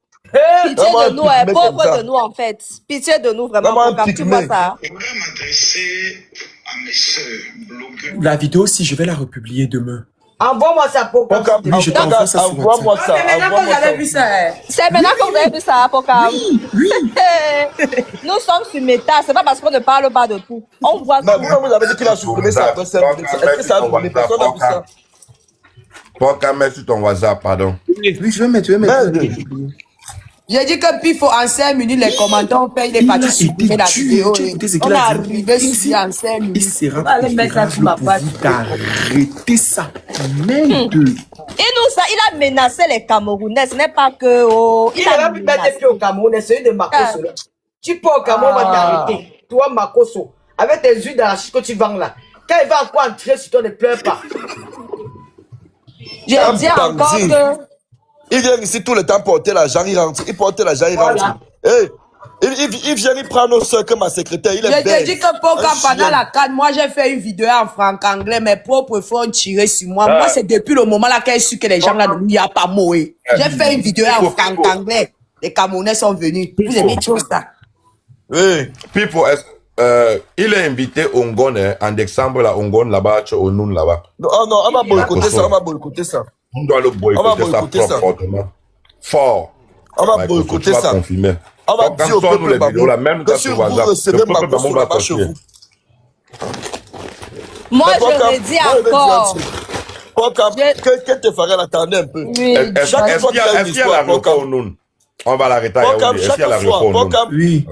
Speaker 7: Pitié de nous,
Speaker 6: Vraiment un
Speaker 7: pauvre
Speaker 6: pygmée
Speaker 7: de nous en fait. Pitié de nous vraiment.
Speaker 6: Vraiment un
Speaker 7: Pocam, tu vois
Speaker 6: pygmée.
Speaker 7: ça.
Speaker 9: Je voudrais m'adresser à mes sœurs blogueurs.
Speaker 4: La vidéo, si je vais la republier demain.
Speaker 5: Envoie-moi ça pour
Speaker 6: Pocam,
Speaker 4: Oui, je t'envoie ça sur
Speaker 6: envoie-moi ça.
Speaker 5: Mais maintenant que
Speaker 6: Envoie-moi
Speaker 5: j'avais vu
Speaker 6: ça.
Speaker 5: ça, hein.
Speaker 7: C'est maintenant qu'on a vu ça, Pocam. Nous sommes sur méta, c'est pas parce qu'on ne parle pas de tout. On voit
Speaker 6: Mais
Speaker 7: tout.
Speaker 6: pourquoi vous avez dit qu'il a supprimé ça après 5 minutes? Est-ce que ça a brûlé? Personne n'a vu ça.
Speaker 2: Pocam, mets sur ton WhatsApp, pardon.
Speaker 4: Oui, je vais mettre.
Speaker 6: Merde.
Speaker 5: J'ai dit que Pifo en 5 minutes, les commentaires, on fait, il est parti
Speaker 4: a
Speaker 5: supprimer
Speaker 4: été
Speaker 5: la
Speaker 4: tué.
Speaker 5: vidéo.
Speaker 4: Tu as écouté ce qu'il
Speaker 5: On est
Speaker 4: a dit?
Speaker 5: arrivé
Speaker 4: Ici,
Speaker 5: ici en 5
Speaker 4: Il
Speaker 5: minutes.
Speaker 4: sera
Speaker 5: Allez mettre ça sur ma page.
Speaker 4: d'arrêter ça. Merde.
Speaker 7: Et nous, ça, il a menacé les Camerounais. Ce n'est pas que. Oh,
Speaker 5: Il a pu mettre des pieds au Cameroun, c'est celui de Makoso. Là. Tu peux au Cameroun, on va t'arrêter. Toi, Makoso, avec tes huiles d'arachide que tu vends là. Quand il va encore entrer sur toi, ne pleure pas.
Speaker 7: J'ai
Speaker 6: Un
Speaker 7: dit encore
Speaker 6: bandit.
Speaker 7: que.
Speaker 6: Il vient ici tout le temps porter l'argent, il rentre. Il porte l'argent, il rentre.
Speaker 5: Voilà.
Speaker 6: Hey, il vient, il prend nos soeurs comme ma secrétaire. Il est
Speaker 5: Je te
Speaker 6: bête.
Speaker 5: dis que Pocam,
Speaker 6: Un
Speaker 5: pendant
Speaker 6: chien.
Speaker 5: la canne, moi j'ai fait une vidéo en franc-anglais, mes propres frères ont tiré sur moi. Moi, c'est depuis le moment là qu'il su que les gens là, il n'y a pas mot. J'ai fait une vidéo en franc-anglais. Les Camerounais sont venus. Vous aimez tout ça?
Speaker 6: Oui.
Speaker 2: Pipo, il est invité au Ngon, hein, en décembre, là, au Ngon, là-bas, au Noun, là-bas.
Speaker 6: Oh non, on va boycotter ça, on va boycotter ça.
Speaker 2: On doit le
Speaker 6: On va
Speaker 2: boycotter ça
Speaker 6: boycotter ça.
Speaker 2: fortement. Fort.
Speaker 6: On va
Speaker 2: Ouais,
Speaker 6: boycotter
Speaker 2: tu vas
Speaker 6: ça.
Speaker 2: confirmer.
Speaker 6: On va
Speaker 2: Pocam,
Speaker 6: dire au
Speaker 2: sors-nous
Speaker 6: peuple
Speaker 2: les vidéos, là,
Speaker 6: Babou
Speaker 2: même
Speaker 6: que
Speaker 2: quand
Speaker 6: si
Speaker 2: tu
Speaker 6: vous
Speaker 2: WhatsApp,
Speaker 6: recevez
Speaker 2: le peuple
Speaker 6: Makoso
Speaker 2: Babou va
Speaker 6: là-bas chez
Speaker 2: sortir.
Speaker 6: vous.
Speaker 7: Moi,
Speaker 6: Mais
Speaker 7: je
Speaker 6: Pocam,
Speaker 7: le dis
Speaker 6: moi, je vais
Speaker 7: encore.
Speaker 6: dire un truc. Pocam, que te ferait l'attendre un peu?
Speaker 7: Oui.
Speaker 6: Chaque fois qu'il y a une
Speaker 2: Est-ce qu'il y a la
Speaker 6: histoire,
Speaker 2: record
Speaker 6: Pocam.
Speaker 2: au Noun? On va l'arrêter à
Speaker 6: Pocam,
Speaker 2: Yaoundé. Est-ce qu'il y a la
Speaker 6: chaque fois,
Speaker 2: record au Noun?
Speaker 6: Pocam,
Speaker 4: Oui.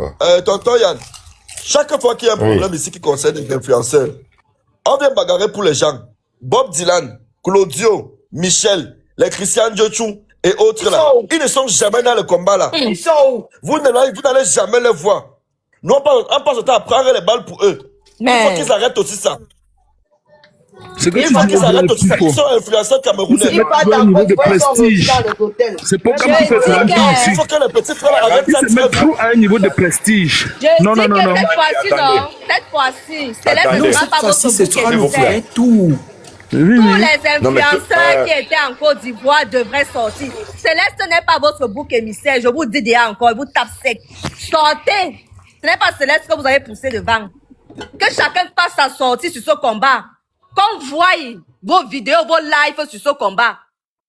Speaker 6: tonton Yann, chaque fois qu'il y a un problème ici qui concerne les influenceurs, on vient bagarrer pour les gens. Bob Dylan, Claudio, Michel, les Christian Diochou et autres là, ils ne sont jamais dans le combat là.
Speaker 5: Ils sont où?
Speaker 6: Vous n'allez jamais les voir. Nous, on passe le temps à prendre les balles pour eux. Il faut
Speaker 7: Mais.
Speaker 6: qu'ils arrêtent aussi ça.
Speaker 1: Ce que
Speaker 6: Il
Speaker 1: tu
Speaker 6: faut
Speaker 1: dis
Speaker 6: qu'ils arrêtent aussi ça.
Speaker 1: Pipo,
Speaker 6: Ils sont influenceurs camerounais.
Speaker 1: Ils se mettent à un niveau de prestige. C'est pas comme
Speaker 7: Je
Speaker 1: tu fais
Speaker 7: dis
Speaker 1: ça
Speaker 7: que-
Speaker 1: ici.
Speaker 6: Il faut que les petits frères arrêtent
Speaker 1: Ils
Speaker 6: ça.
Speaker 1: se mettent trop à un niveau de prestige.
Speaker 7: Je
Speaker 1: Non,
Speaker 7: dis
Speaker 1: non, non,
Speaker 7: que
Speaker 1: non.
Speaker 7: cette fois-ci,
Speaker 2: Attendez.
Speaker 7: non. Cette fois-ci, Céleste
Speaker 2: Attendez.
Speaker 7: ne
Speaker 4: Non,
Speaker 7: sera
Speaker 4: cette
Speaker 7: pas
Speaker 4: fois-ci,
Speaker 7: votre
Speaker 4: ce
Speaker 7: bouc
Speaker 4: sera le
Speaker 7: émissaire.
Speaker 4: vrai tour.
Speaker 1: Oui,
Speaker 7: Tous
Speaker 1: oui.
Speaker 7: les
Speaker 2: Non, mais
Speaker 7: influenceurs qui étaient en Côte d'Ivoire devraient sortir. Céleste n'est pas votre bouc émissaire. Je vous dis déjà encore, il vous tape sec. Sortez. Ce n'est pas Céleste que vous avez poussé devant. Que chacun fasse sa sortie sur ce combat. Qu'on voie vos vidéos, vos lives sur ce combat.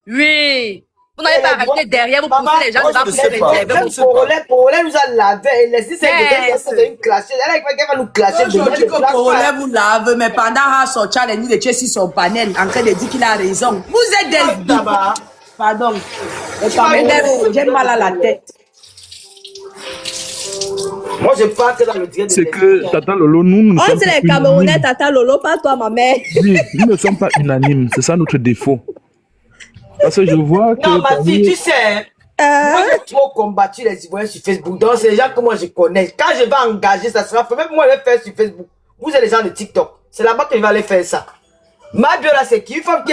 Speaker 7: Oui. Vous n'avez pas arrêté derrière, vous poussez les gens
Speaker 6: moi,
Speaker 7: devant
Speaker 6: je
Speaker 7: pour
Speaker 6: ne sais
Speaker 7: les
Speaker 6: pas.
Speaker 7: élever.
Speaker 6: Je sais pas.
Speaker 5: Congolais nous a lavé. Et laissé cette
Speaker 7: Yes.
Speaker 5: c'est une clasher. Elle va nous clasher. Aujourd'hui, que Congolais vous lave, mais pendant à sortir les nuits de Chelsea sur son panel, en train de dire qu'il a raison. Vous êtes des. Pardon. J'ai mal à la tête. Moi, je parle que dans le direct.
Speaker 1: C'est que Tata Lolo, nous ne
Speaker 7: On
Speaker 1: sommes
Speaker 7: c'est
Speaker 1: pas
Speaker 7: les Camerounais,
Speaker 1: unanimes.
Speaker 7: Tata Lolo, pas toi, ma mère.
Speaker 1: Oui, nous ne sommes pas unanimes. C'est ça notre défaut. Parce que je vois que...
Speaker 5: Non, ma
Speaker 1: parmi-
Speaker 5: fille, tu sais, moi j'ai trop combattu les Ivoiriens sur Facebook. Donc, c'est les gens que moi je connais. Quand je vais engager, ça sera fait. Même moi, je vais faire sur Facebook. Vous êtes les gens de TikTok. C'est là-bas que je vais aller faire ça. Ma bio là, c'est qui? Une femme qui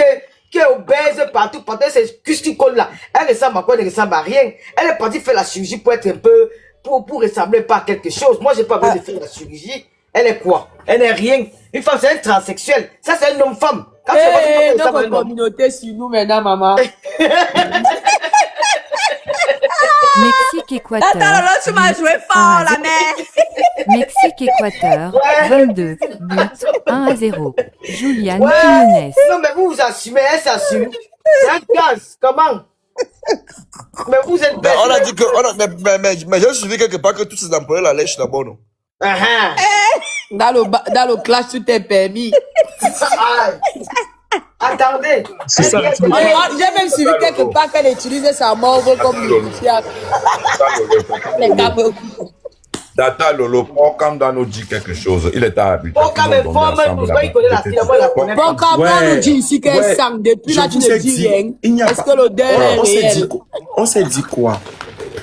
Speaker 5: est obèse partout. C'est qu'est-ce qui colle là? Elle ressemble à quoi? Elle ne ressemble à rien. Elle est partie faire la chirurgie pour être un peu. Pour ressembler pas à quelque chose. Moi, j'ai pas besoin de faire la chirurgie. Elle est quoi? Elle n'est rien. Une femme, c'est un transsexuel. Ça, c'est un homme-femme. Quand tu vois une femme, c'est une communauté sur nous maintenant, maman.
Speaker 10: Mexique, Équateur.
Speaker 7: Tata Lolo, tu m'as joué fort, la mère.
Speaker 10: Mexique, Équateur. 22. But 1-0. Julian
Speaker 5: Ouais.
Speaker 10: Jiménez.
Speaker 5: Non, mais vous assumez, elle s'assume. C'est un gaz, comment? Mais vous êtes
Speaker 6: Mais on a dit que. Mais j'ai suivi quelque part que tous ces employés la lèchent d'abord, non?
Speaker 5: Dans le clash, tout est permis. Attendez.
Speaker 1: C'est ça, c'est ça.
Speaker 5: J'ai même suivi quelque part qu'elle utilisait sa morve comme lubrifiant. Les Camerounais.
Speaker 2: Data Lolo, Pokam doit nous dire quelque chose. Il est habitué.
Speaker 5: Pokam est fort, mais vous voyez, il connaît la fille, moi, la connais pas. Pokam, on nous dit ici qu'elle sang. Depuis là, tu ne dis rien. Est-ce que l'odeur est réelle?
Speaker 4: On s'est dit quoi?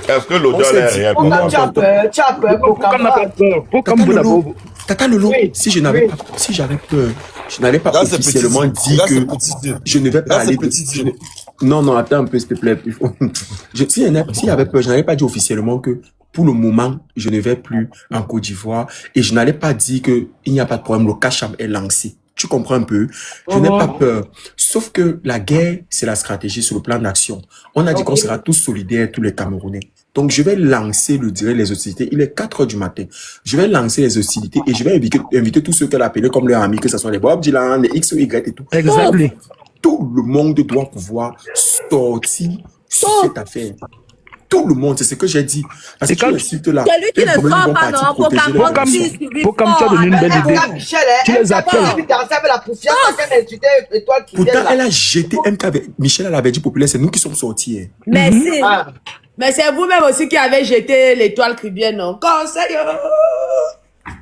Speaker 2: Est-ce que l'odeur est réelle?
Speaker 5: Pokam, tu as peur, Pokam n'a pas peur.
Speaker 1: Pokam,
Speaker 4: Tata Lolo, si j'avais peur, je n'allais pas officiellement dire que je ne vais pas aller. Non, attends un peu, s'il te plaît. S'il y avait peur, je n'allais pas dire officiellement que pour le moment, je ne vais plus en Côte d'Ivoire et je n'allais pas dire qu'il n'y a pas de problème, le Cacham est lancé. Tu comprends un peu? Je n'ai pas peur. Sauf que la guerre, c'est la stratégie sur le plan d'action. On a dit qu'on sera tous solidaires, tous les Camerounais. Donc, je vais lancer les hostilités. Il est 4 heures du matin. Je vais lancer les hostilités et je vais inviter tous ceux qu'elle a appelés comme leurs amis, que ce soit les Bob Dylan, les X ou Y et tout.
Speaker 1: Exactement.
Speaker 4: Tout le monde doit pouvoir sortir sur cette affaire. Tout le monde, c'est ce que j'ai dit. Parce que tu insultes là.
Speaker 7: Celui qui ne sort pas, non,
Speaker 1: Pokam, tu as donné une belle idée. Tu les appelles.
Speaker 4: Pourtant, elle a jeté Michel, elle avait dit populaire, c'est nous qui sommes sortis.
Speaker 7: Merci.
Speaker 5: Mais c'est vous-même aussi qui avez jeté l'étoile caribéenne, non? Conseil.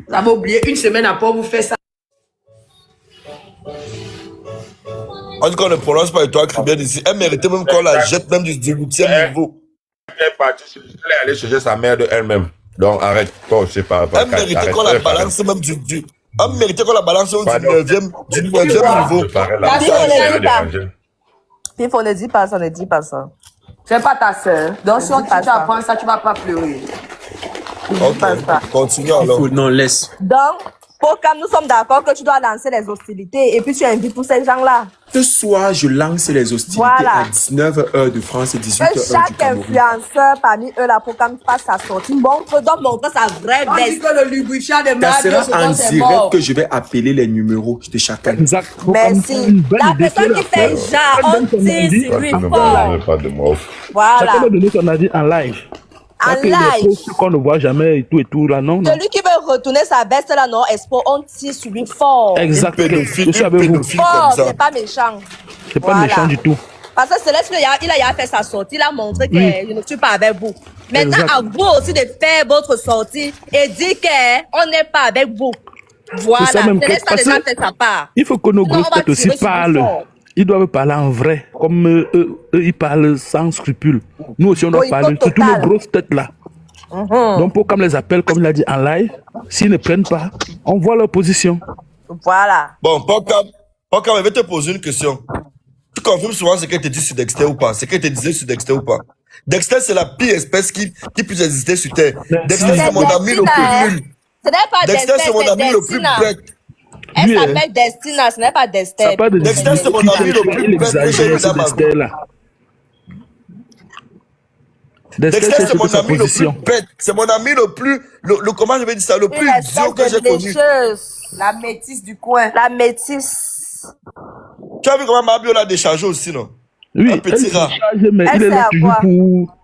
Speaker 5: Vous avez oublié, une semaine après, vous faites ça.
Speaker 6: En tout cas, on ne prononce pas l'étoile caribéenne ici. Elle méritait même qu'on la jette même du 18e niveau.
Speaker 2: Elle est partie, elle est allée chercher sa mère de elle-même. Donc arrête, toi, je sais pas.
Speaker 6: Elle méritait qu'on la balance même du elle méritait qu'on la balance même du 9e niveau.
Speaker 7: Pif, on ne dit pas ça, on ne dit pas ça.
Speaker 5: C'est pas ta soeur. Donc si tu apprends ça, tu vas pas pleurer.
Speaker 6: Ok, continue alors.
Speaker 4: Non, laisse.
Speaker 7: Donc, Pokam, nous sommes d'accord que tu dois lancer les hostilités et puis tu invites tous ces gens-là.
Speaker 4: Ce soir, je lance les hostilités à 19h de France et 18h
Speaker 7: que
Speaker 4: du
Speaker 7: chaque
Speaker 4: Cameroun.
Speaker 7: influenceur parmi eux, la Pokam fasse sa sortie, montrer sa vraie
Speaker 5: On dit
Speaker 7: baisse.
Speaker 5: que le lubrifiant de
Speaker 4: Ça
Speaker 5: Mario,
Speaker 4: sera en direct que je vais appeler les numéros de chacun.
Speaker 1: Exact.
Speaker 7: Merci. La personne qui fait genre, on dit sur lui fort.
Speaker 2: Pas de moi.
Speaker 7: Voilà.
Speaker 1: Chacun doit donner son avis en live.
Speaker 7: En
Speaker 1: Pas que des
Speaker 7: live.
Speaker 1: posts qu'on ne voit jamais et tout là, non.
Speaker 7: Celui qui veut retourner sa veste là, non, Expo, on tire sur lui fort.
Speaker 1: Exact. Je suis avec vous.
Speaker 7: Fort, c'est pas méchant.
Speaker 1: C'est pas méchant du tout.
Speaker 7: Parce que Céleste, il a fait sa sortie, il a montré que je ne suis pas avec vous. Maintenant,
Speaker 1: Exact.
Speaker 7: à vous aussi de faire votre sortie et dire qu'on n'est pas avec vous. Voilà,
Speaker 1: C'est ça même,
Speaker 7: Céleste a
Speaker 1: parce
Speaker 7: déjà
Speaker 1: que
Speaker 7: fait sa part.
Speaker 1: il faut que nos
Speaker 7: Sinon,
Speaker 1: grosses
Speaker 7: on va
Speaker 1: têtes aussi
Speaker 7: tirer sur lui
Speaker 1: parlent.
Speaker 7: fort.
Speaker 1: Ils doivent parler en vrai, comme eux, ils parlent sans scrupule. Nous aussi, on doit
Speaker 7: Oui,
Speaker 1: parler,
Speaker 7: total.
Speaker 1: surtout nos grosses têtes là. Donc, pour comme les appelle, comme il a dit en live, s'ils ne prennent pas, on voit leur position.
Speaker 7: Voilà.
Speaker 6: Bon, Pokam, je vais te poser une question. Tu confirmes souvent ce qu'elle te dit sur Dexter ou pas? Ce qu'elle te disait sur Dexter ou pas? Dexter, c'est la pire espèce qui puisse exister sur Terre. Dexter, c'est mon ami le plus nul.
Speaker 7: Ce n'est pas
Speaker 6: Dexter, c'est mon ami le plus bête.
Speaker 7: Elle
Speaker 1: Lui,
Speaker 7: s'appelle Destina, ce n'est pas Dexter.
Speaker 1: Ça part de
Speaker 6: Dexter, c'est mon ami le plus
Speaker 1: il
Speaker 6: bête.
Speaker 1: exagère sur Dexter là.
Speaker 6: Dexter, c'est mon
Speaker 1: sa
Speaker 6: ami le plus
Speaker 1: position.
Speaker 6: bête. C'est mon ami le plus, comment je vais dire ça, le plus idiot que j'ai connu.
Speaker 5: La métisse du coin.
Speaker 7: La métisse.
Speaker 6: Tu as vu comment Mabio l'a déchargé aussi, non?
Speaker 1: Oui,
Speaker 6: Un petit
Speaker 1: elle
Speaker 6: rat.
Speaker 1: charge, mais
Speaker 7: Elle
Speaker 1: il est
Speaker 7: sert
Speaker 1: là
Speaker 7: à
Speaker 1: toujours
Speaker 7: quoi?
Speaker 1: pour.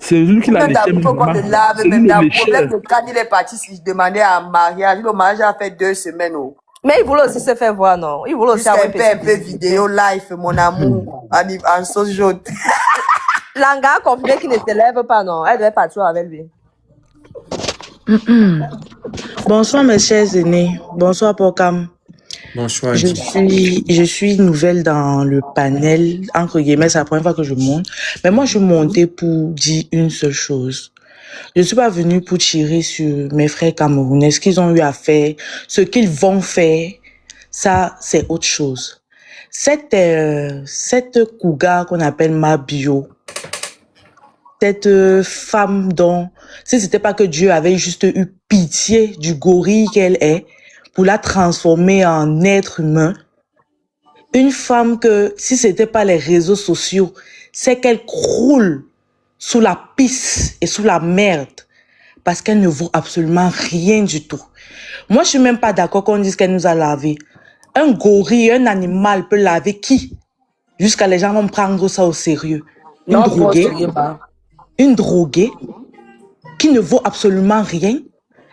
Speaker 1: C'est lui qui l'a
Speaker 5: Même
Speaker 1: léché.
Speaker 5: d'amour, qu'on te lave,
Speaker 1: C'est lui
Speaker 5: même
Speaker 1: le
Speaker 5: d'amour.
Speaker 1: lécheur.
Speaker 5: Problème que quand il est parti, si je demandais un mariage, le mariage a fait 2 semaines. Oh.
Speaker 7: Mais il voulait aussi se faire voir, non? Il voulait aussi
Speaker 5: Juste
Speaker 7: avoir
Speaker 5: un peu vidéo live, mon amour, en sauce jaune.
Speaker 7: Langa a confirmé qu'il ne se lève pas, non? Elle devait partir avec lui.
Speaker 11: Bonsoir mes chers aînés, bonsoir Pokam.
Speaker 4: Bonsoir.
Speaker 11: Je suis nouvelle dans le panel, entre guillemets, c'est la première fois que je monte. Mais moi, je montais pour dire une seule chose. Je ne suis pas venue pour tirer sur mes frères camerounais, ce qu'ils ont eu à faire, ce qu'ils vont faire. Ça, c'est autre chose. Cette cougar qu'on appelle Mabio, cette femme dont, si c'était pas que Dieu avait juste eu pitié du gorille qu'elle est, pour la transformer en être humain, une femme que, si c'était pas les réseaux sociaux, c'est qu'elle croule sous la pisse et sous la merde, parce qu'elle ne vaut absolument rien du tout. Moi, je suis même pas d'accord qu'on dise qu'elle nous a lavé. Un gorille, un animal peut laver qui? Jusqu'à les gens vont prendre ça au sérieux. Une droguée qui ne vaut absolument rien.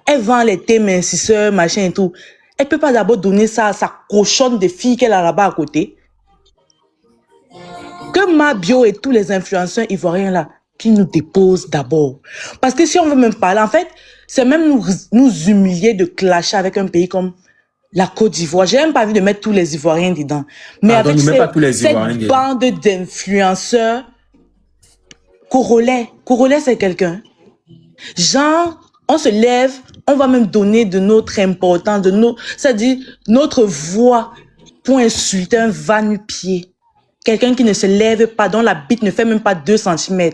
Speaker 11: Elle vend les thés mincisseurs, machin et tout. Elle peut pas d'abord donner ça à sa cochonne de fille qu'elle a là-bas à côté. Que Mabio et tous les influenceurs ivoiriens là, qui nous déposent d'abord. Parce que si on veut même parler, en fait, c'est même nous humilier de clasher avec un pays comme la Côte d'Ivoire. J'ai même pas envie de mettre tous les Ivoiriens dedans. Mais
Speaker 4: Pardon,
Speaker 11: avec
Speaker 4: ne mets pas tous les Ivoiriens
Speaker 11: cette
Speaker 4: dedans.
Speaker 11: bande d'influenceurs, Corolais, c'est quelqu'un. Genre, on se lève, on va même donner de notre importance, c'est-à-dire notre voix pour insulter un va-nu-pied. Quelqu'un qui ne se lève pas, dont la bite ne fait même pas 2 cm.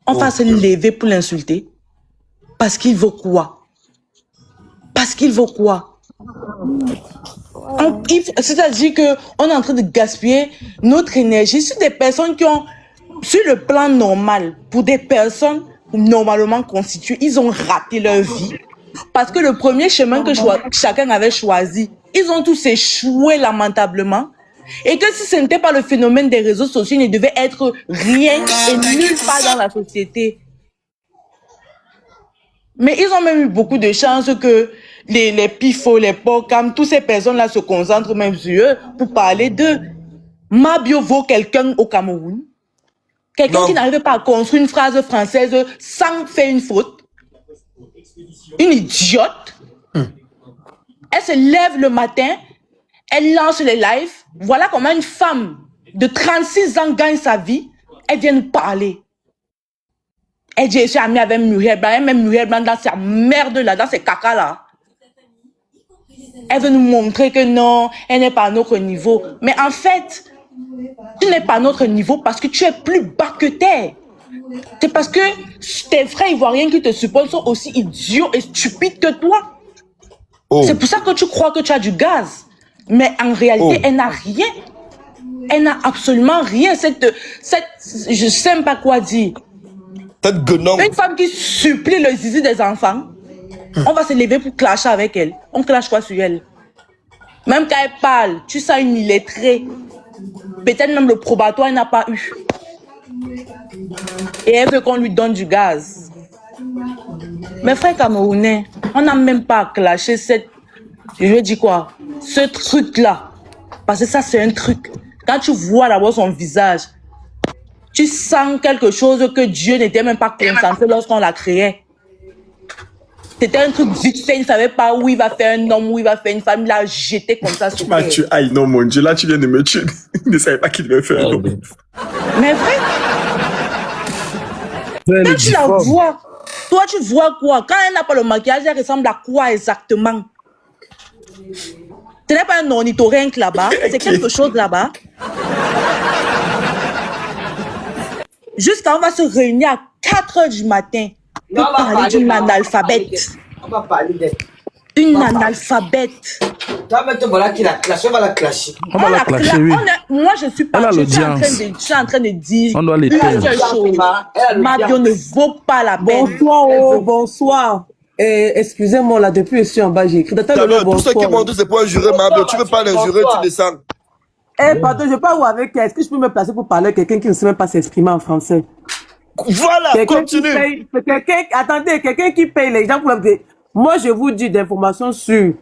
Speaker 11: On va se lever pour l'insulter. Parce qu'il vaut quoi? Parce qu'il vaut quoi? C'est-à-dire qu'on est en train de gaspiller notre énergie sur des personnes qui ont, sur le plan normal, pour des personnes normalement constituées, ils ont raté leur vie. Parce que le premier chemin que chacun avait choisi, ils ont tous échoué lamentablement. Et que si ce n'était pas le phénomène des réseaux sociaux, ils ne devaient être rien et nulle part dans la société. Mais ils ont même eu beaucoup de chance que les pifos, les POCAM, toutes ces personnes-là se concentrent même sur eux pour parler d'eux. Mabio vaut quelqu'un au Cameroun. Quelqu'un qui n'arrive pas à construire une phrase française sans faire une faute. Une idiote. Elle se lève le matin, elle lance les lives. Voilà comment une femme de 36 ans gagne sa vie. Elle vient nous parler. Elle dit, je suis amie avec Muriel Blanc. Même Muriel Blanc dans sa merde là, dans ses caca là. Elle veut nous montrer que non, elle n'est pas à notre niveau. Mais en fait, tu n'es pas à notre niveau parce que tu es plus bas que terre. C'est parce que tes frères ivoiriens qui te supportent sont aussi idiots et stupides que toi. C'est pour ça que tu crois que tu as du gaz. Mais en réalité, elle n'a rien. Elle n'a absolument rien. Je sais même pas quoi dire. Une femme qui supplie le zizi des enfants, on va se lever pour clasher avec elle. On clash quoi sur elle? Même quand elle parle, tu sens une illettrée. Peut-être même le probatoire, elle n'a pas eu. Et elle veut qu'on lui donne du gaz. Mes frères camerounais, on n'a même pas clasher je veux dire quoi? Ce truc-là. Parce que ça, c'est un truc. Quand tu vois d'abord son visage, tu sens quelque chose que Dieu n'était même pas concentré lorsqu'on l'a créé. C'était un truc vite fait, il ne savait pas où il va faire un homme, où il va faire une femme, il l'a jeté comme ça sur terre.
Speaker 4: Aïe, non, mon Dieu, là, tu viens de me tuer. Il ne savait pas qu'il devait faire un homme.
Speaker 11: Mais vrai, quand tu la vois, toi, tu vois quoi? Quand elle n'a pas le maquillage, elle ressemble à quoi exactement? Ce n'est pas un ornithorynque là-bas, c'est quelque chose là-bas. Jusqu'à on va se réunir à 4 h du matin pour parler d'une analphabète.
Speaker 12: On va parler d'elle.
Speaker 11: Une analphabète.
Speaker 12: Voilà qui la clash, on va la clasher.
Speaker 1: On va la clasher, oui.
Speaker 11: Moi, je suis pas. Je suis en train de dire.
Speaker 1: On doit
Speaker 11: une seule chose. Mabio ne vaut pas la peine.
Speaker 12: Bonsoir, bonsoir. Excusez-moi, là, depuis que je suis en bas, j'ai écrit.
Speaker 6: Tout ce qui monte, c'est pour injurer Mabio. Tu veux pas l'injurer, tu descends.
Speaker 12: Pardon, je parle avec elle. Est-ce que je peux me placer pour parler à quelqu'un qui ne sait même pas s'exprimer en français?
Speaker 6: Voilà, continue.
Speaker 12: Attendez, quelqu'un qui paye les gens pour le dire. Moi, je vous dis d'informations sur.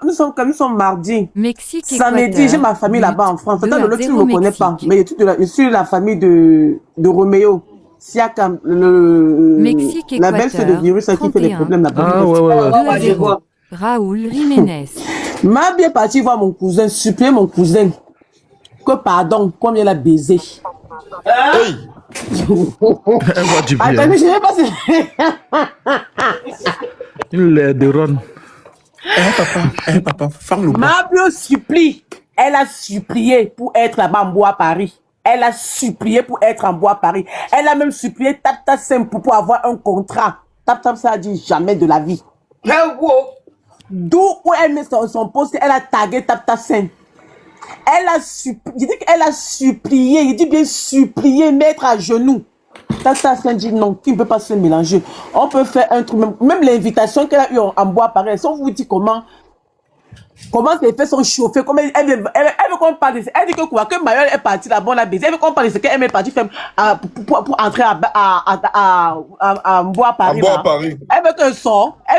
Speaker 12: Nous sommes mardi.
Speaker 10: Mexique,
Speaker 12: samedi, j'ai ma famille là-bas en France. Attends, l'autre, tu ne me connais pas. Mais je suis la famille de Roméo. Siakam, la belle-sœur de virus qui fait des problèmes là-bas.
Speaker 1: Ah, ouais.
Speaker 10: Raoul Jiménez.
Speaker 12: M'a bien parti voir mon cousin, supplier mon cousin. Que pardon, comme il a baisé.
Speaker 6: Hey!
Speaker 1: Elle voit du bien.
Speaker 12: Attendez, je ne sais pas si.
Speaker 1: Une lait de ron.
Speaker 4: Papa, ferme le
Speaker 12: M'a bien supplie. Elle a supplié pour être là-bas en bois à Paris. Elle a supplié pour être en bois à Paris. Elle a même supplié Tap Simple pour avoir un contrat. Tap ça a dit jamais de la vie. D'où où elle met son poste, elle a tagué Tap Simple. Elle a supplié, je dis qu'elle a supplié, il dit bien supplié, mettre à genoux. Tap Simple dit non, qui ne peut pas se mélanger. On peut faire un truc, même l'invitation qu'elle a eue en bois à Paris, on vous dit comment ses faits sont chauffés, comment elle veut qu'on parle de ça. Elle dit que quoi, que Mayol est partie là-bas, on l'a baisé. Elle veut qu'on parle de ce qu'elle est partie faire pour entrer à bois à Paris. Elle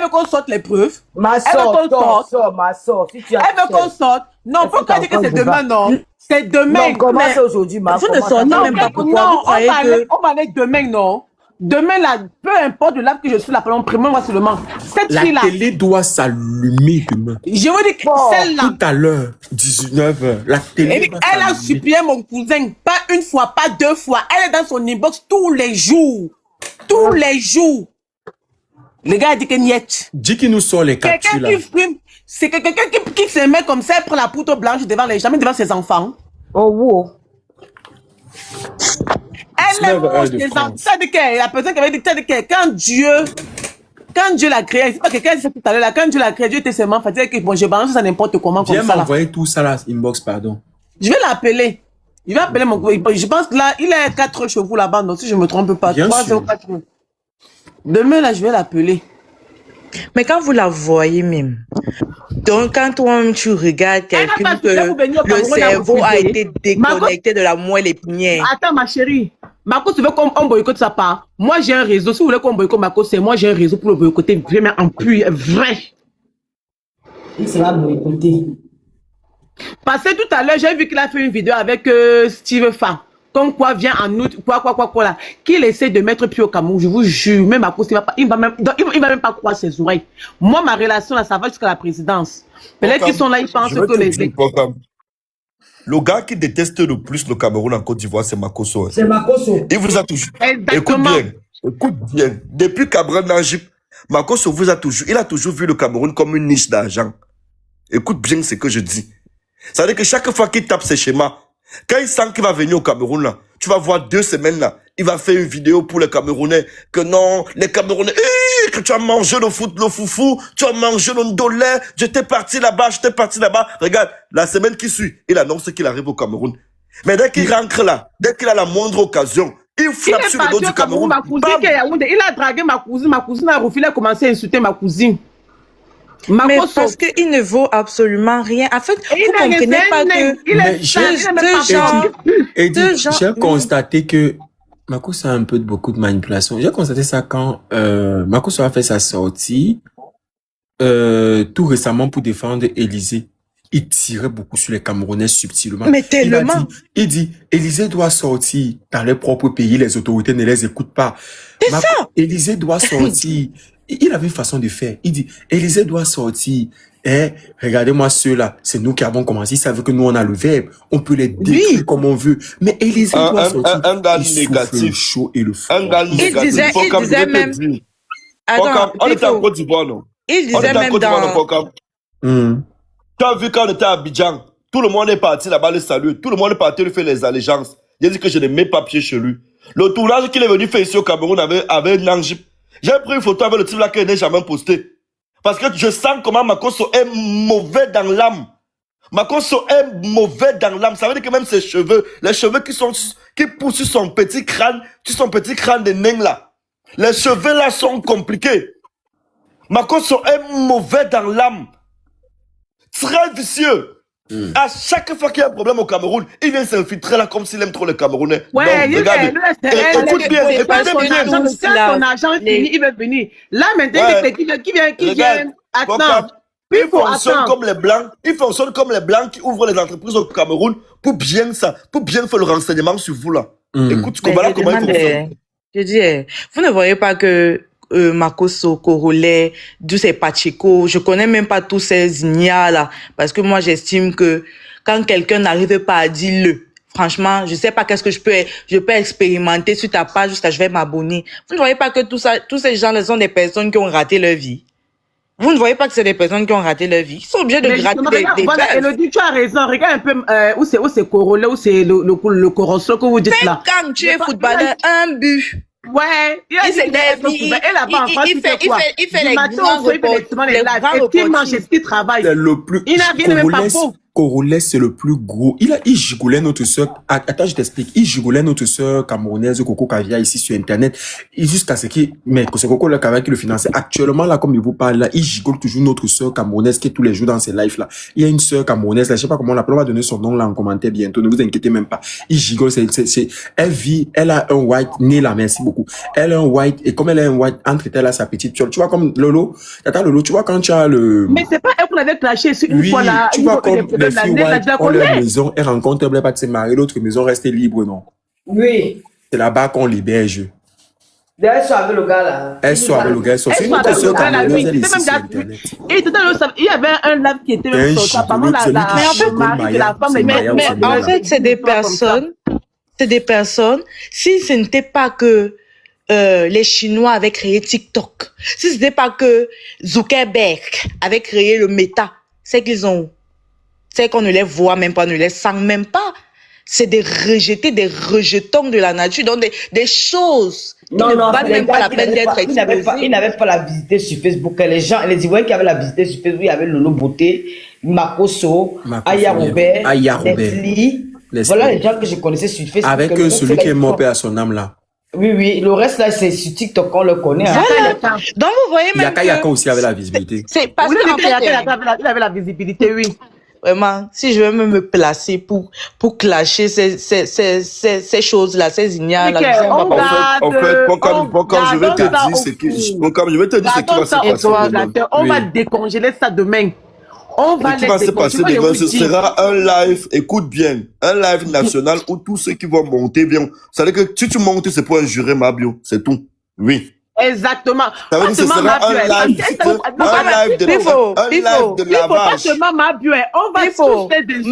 Speaker 12: veut qu'on sorte les preuves.
Speaker 5: Ma soeur, si tu as
Speaker 12: elle veut qu'on sorte. Non, pourquoi dire que c'est demain, non? C'est demain.
Speaker 5: Non, comment c'est aujourd'hui, ma soeur?
Speaker 12: Je ne sors même pas pourquoi. Non, on va aller demain, non? Demain, là, peu importe le lave que je suis là, pendant moi seulement. Cette
Speaker 4: La
Speaker 12: fille-là.
Speaker 4: télé doit s'allumer demain.
Speaker 12: Je veux dire que celle-là.
Speaker 4: Tout à l'heure, 19h, la télé doit
Speaker 12: Elle a supplié mon cousin, pas une fois, pas deux fois. Elle est dans son inbox tous les jours. Tous les jours. Le gars a dit que niet.
Speaker 4: Dis qu'il nous sort les captures là.
Speaker 12: Quelqu'un qui frime, c'est que quelqu'un qui se met comme ça, elle prend la poudre blanche devant les gens, devant ses enfants.
Speaker 11: Oh, wow.
Speaker 12: Elle est moche des enfants. Ça dit que la personne qui avait dit que quand Dieu l'a créé, c'est pas quelqu'un dit ça tout à l'heure, là, quand Dieu l'a créé, Dieu était seulement fatigué que bon, je balance ça n'importe comment comme
Speaker 4: Viens
Speaker 12: ça.
Speaker 4: m'envoyer tout ça là, inbox, pardon.
Speaker 12: Je vais l'appeler. Je vais appeler mon. Je pense que là, il a 4 chevaux là-bas, donc si je me trompe pas. 3 ou 4. Demain, là, je vais l'appeler.
Speaker 11: Mais quand vous la voyez même, donc quand toi-même tu regardes quelqu'un que le cerveau a été déconnecté de la moelle épinière.
Speaker 12: Attends, ma chérie. Marco, tu veux qu'on boycotte sa part? Moi, j'ai un réseau. Si vous voulez qu'on boycotte Marco, c'est moi, j'ai un réseau pour le boycotter vraiment en plus vrai. Il sera boycotté. Parce que tout à l'heure, j'ai vu qu'il a fait une vidéo avec Steve Fan. Comme quoi vient en août, quoi là. Qu'il essaie de mettre pied au Cameroun, je vous jure, même Marco, il va même pas croire ses oreilles. Moi, ma relation là, ça va jusqu'à la présidence. Peut-être qu'ils sont là, ils pensent que les...
Speaker 6: Le gars qui déteste le plus le Cameroun en Côte d'Ivoire, c'est Makosso.
Speaker 12: C'est Makosso.
Speaker 6: Il vous a toujours...
Speaker 12: Exactement.
Speaker 6: Écoute bien. Depuis Cabral Najib, Makosso vous a toujours... Il a toujours vu le Cameroun comme une niche d'argent. Écoute bien ce que je dis. Ça veut dire que chaque fois qu'il tape ses schémas, quand il sent qu'il va venir au Cameroun, là, tu vas voir 2 semaines, là, il va faire une vidéo pour les Camerounais, que non, les Camerounais, que tu as mangé le foufou, tu as mangé le ndolé, j'étais parti là-bas. Regarde, la semaine qui suit, il annonce qu'il arrive au Cameroun. Mais dès qu'il rentre là, dès qu'il a la moindre occasion, il frappe sur le dos du Cameroun.
Speaker 12: Il a dragué ma cousine a refusé, a commencé à insulter ma cousine.
Speaker 11: Mais parce qu'il ne vaut absolument rien. En fait, vous ne comprenez pas que
Speaker 4: j'ai constaté que Makosso a un peu de beaucoup de manipulation. J'ai constaté ça quand Makosso a fait sa sortie tout récemment pour défendre Élysée. Il tirait beaucoup sur les Camerounais subtilement.
Speaker 11: Mais tellement.
Speaker 4: Il dit, Élysée doit sortir dans leur propre pays, les autorités ne les écoutent pas.
Speaker 11: C'est ça.
Speaker 4: Élysée doit sortir. Il avait une façon de faire. Il dit, Élysée doit sortir. Regardez-moi ceux-là. C'est nous qui avons commencé. Ils savent que nous, on a le verbe. On peut les détruire comme on veut. Mais Élysée doit sortir.
Speaker 6: Un gars négatif.
Speaker 4: Le chaud et le froid.
Speaker 6: Un gars négatif.
Speaker 11: Il disait même...
Speaker 6: Attends, on était en Côte d'Ivoire, non?
Speaker 11: Il disait même dans...
Speaker 6: Tu as vu quand on était à Abidjan, tout le monde est parti là-bas le saluer. Tout le monde est parti lui faire les allégeances. Il a dit que je n'ai même pas pied chez lui. Le tournage qu'il est venu faire ici au Cameroun avec Nangip. J'ai pris une photo avec le type là qu'il n'a jamais posté. Parce que je sens comment Makosso est mauvais dans l'âme. Makosso est mauvais dans l'âme. Ça veut dire que même ses cheveux, les cheveux qui poussent sur son petit crâne de nain là. Les cheveux là sont compliqués. Makosso est mauvais dans l'âme. Très vicieux. À chaque fois qu'il y a un problème au Cameroun, il vient s'infiltrer là comme s'il aime trop les Camerounais.
Speaker 12: Ouais,
Speaker 6: donc, regarde, écoute bien, écoutez bien.
Speaker 12: Quand son argent est fini, il veut venir. Là, maintenant, qui vient, attends.
Speaker 6: Il fonctionne comme les Blancs. Il fonctionne comme les Blancs qui ouvrent les entreprises au Cameroun pour bien faire le renseignement sur vous là. Écoute, voilà comment il fonctionne.
Speaker 11: Je dis, vous ne voyez pas que Makosso, Corolet, tous ces Pacheco, je connais même pas tous ces ignas là, parce que moi j'estime que quand quelqu'un n'arrive pas à dire le, franchement, je sais pas qu'est-ce que je peux expérimenter sur ta page jusqu'à je vais m'abonner. Vous ne voyez pas que tous ces gens là sont des personnes qui ont raté leur vie? Vous ne voyez pas que c'est des personnes qui ont raté leur vie? Ils sont obligés de gratter des
Speaker 12: voilà, Elodie, tu as raison. Regarde un peu où c'est Corolet, où c'est le Corosso que vous dites là.
Speaker 11: Quand tu es footballeur, un but.
Speaker 12: Ouais, il fait
Speaker 11: les grands reportages.
Speaker 12: Est-ce qu'il travaille?
Speaker 4: C'est le plus...
Speaker 12: Il n'a rien même pas beau.
Speaker 4: Corolet, c'est le plus gros. Il gigoulait notre sœur. Attends, je t'explique. Il gigoulait notre sœur camerounaise, Coco Caviar, ici sur Internet. Jusqu'à ce qu'il, mais c'est Coco le Caviar qui le finançait. Actuellement, là, comme il vous parle, là, il gigole toujours notre sœur camerounaise qui est tous les jours dans ses lives, là. Il y a une sœur camerounaise, là, je sais pas comment on l'appelle, on va donner son nom, là, en commentaire bientôt. Ne vous inquiétez même pas. Il gigole, elle a un white né, là, merci beaucoup. Elle a un white, et comme elle a un white, entre elle a sa petite fiole. Tu vois, comme Lolo, Lolo, tu vois, quand tu as le...
Speaker 12: Mais c'est pas elle qu'on avait clashé une fois là.
Speaker 4: Tu vois, comme les filles white ont leur maison, elles rencontrent Blaise Pâté, se marient, l'autre maison reste libre, non?
Speaker 12: Oui.
Speaker 4: C'est là-bas qu'on l'héberge.
Speaker 12: Elle soit avec le gars là.
Speaker 4: Elle soit avec le gars, c'est une autre sœur camerounaise, elle est ici sur Internet.
Speaker 12: Et tout à l'heure, il y avait un live qui était même sorti. Apparemment, le mari de la femme est
Speaker 11: Mais en fait, c'est des personnes, si ce n'était pas que les Chinois avaient créé TikTok, si ce n'était pas que Zuckerberg avait créé le Meta, c'est qu'on ne les voit même pas, on ne les sent même pas. C'est des rejetons de la nature, donc des choses qui ne valent même pas la peine d'être exposées.
Speaker 12: Il n'avait pas la visiter sur Facebook. Les gens, les Ivoiriens qui avaient la visiter sur Facebook, il y avait Lolo Beauté, Makoso, Aya Robert, Leslie. Voilà les gens que je connaissais sur Facebook.
Speaker 4: Avec celui qui est mort à son âme là.
Speaker 12: Oui, le reste là, c'est sur TikTok qu'on le connaît.
Speaker 11: Voilà. Donc vous voyez même
Speaker 4: Yaka aussi avait la visibilité.
Speaker 11: C'est parce que
Speaker 12: il avait la visibilité, oui.
Speaker 11: Vraiment, si je veux me placer pour clasher ces choses-là, ces ignares là.
Speaker 6: En fait, quand je vais te dire ce qui va se passer demain.
Speaker 12: On va décongeler ça demain.
Speaker 6: Ce qui va se passer demain, ce sera un live, écoute bien, un live national où tous ceux qui vont monter viennent. Ça veut dire que si tu montes, c'est pour injurer Mabio, c'est tout. Oui.
Speaker 12: Exactement.
Speaker 6: Ça veut dire que ce sera un live de lavage.
Speaker 12: Pas seulement Mabio, on va tous les insulter.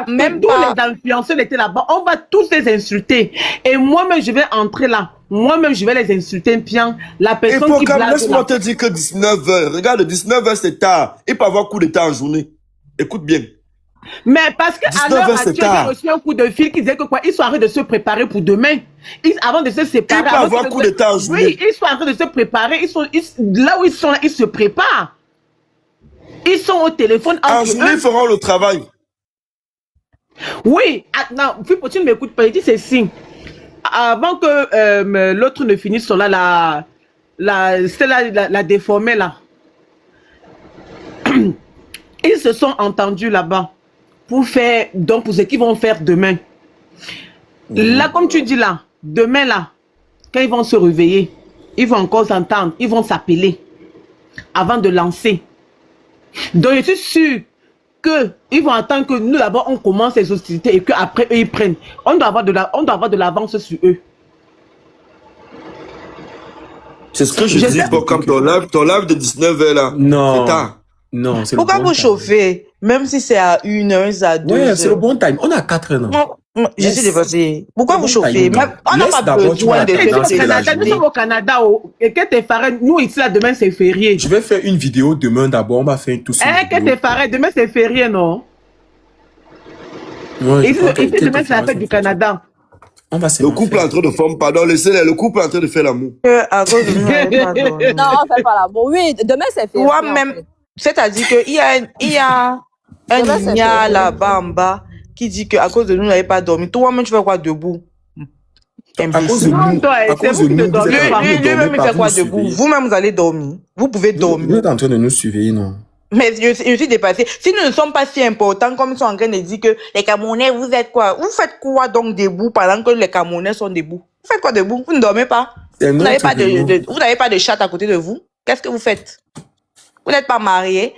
Speaker 12: Même pas. Les influenceurs étaient là-bas, on va tous les insulter. Et moi-même, je vais entrer là. Moi-même, je vais les insulter, bien. La personne qui blague.
Speaker 6: Laisse-moi te dire que 19h. Regarde, 19h, c'est tard. Il peut avoir coup d'état en journée. Écoute bien.
Speaker 12: Mais parce qu'à l'heure actuelle, j'ai reçu un coup de fil qui disait que quoi, ils sont en train de se préparer pour demain. Avant de se séparer.
Speaker 6: Il peut avoir coup d'état en journée.
Speaker 12: Oui, ils sont en train de se préparer. Là où ils sont là, ils se préparent. Ils sont au téléphone.
Speaker 6: En journée, ils feront le travail.
Speaker 12: Oui. Non, tu ne m'écoutes pas. Il dit ceci. Avant que l'autre ne finisse sur là, la déformée là. Ils se sont entendus là-bas pour faire, donc pour ce qu'ils vont faire demain. Là, comme tu dis là, demain là, quand ils vont se réveiller, ils vont encore s'entendre, ils vont s'appeler avant de lancer. Donc je suis sûr qu'ils vont attendre que nous d'abord on commence les hostilités et qu'après eux ils prennent. On doit avoir de l'avance sur eux.
Speaker 6: C'est ce que je dis, comme ton live de 19h là.
Speaker 4: Non.
Speaker 6: C'est tard.
Speaker 4: Non, c'est
Speaker 11: pourquoi vous chauffez? Même si c'est à 1h, à 2h.
Speaker 4: Ouais, c'est le bon time. On a 4 heures, non?
Speaker 11: Je suis dépassée. Pourquoi vous chauffez? On n'a pas besoin de
Speaker 12: faire. Nous sommes au Canada, et que t'es faré, nous ici là, demain c'est férié.
Speaker 4: Je vais faire une vidéo demain d'abord, on va faire tout ça.
Speaker 12: Que t'es faré, demain c'est férié, non? Ici demain c'est la fête du Canada.
Speaker 6: Le couple est en train de former, pardon, laissez-les, le couple est en train de faire l'amour.
Speaker 7: Non, on fait pas l'amour. Oui, demain c'est férié.
Speaker 11: Toi-même. C'est-à-dire qu'il y a un ignare là-bas en bas qui dit qu'à cause de nous, vous n'avez pas dormi. Toi-même, tu fais quoi debout?
Speaker 4: À cause de nous,
Speaker 11: lui-même, il fait quoi debout? Vous-même, vous allez dormir. Vous pouvez dormir.
Speaker 4: Vous êtes en train de nous surveiller, non?
Speaker 11: Mais je suis dépassée. Si nous ne sommes pas si importants comme ils sont en train de dire que les Camerounais, vous êtes quoi? Vous faites quoi donc debout pendant que les Camerounais sont debout? Vous faites quoi debout? Vous ne dormez pas? Vous n'avez pas de chat à côté de vous? Qu'est-ce que vous faites? Vous n'êtes pas marié?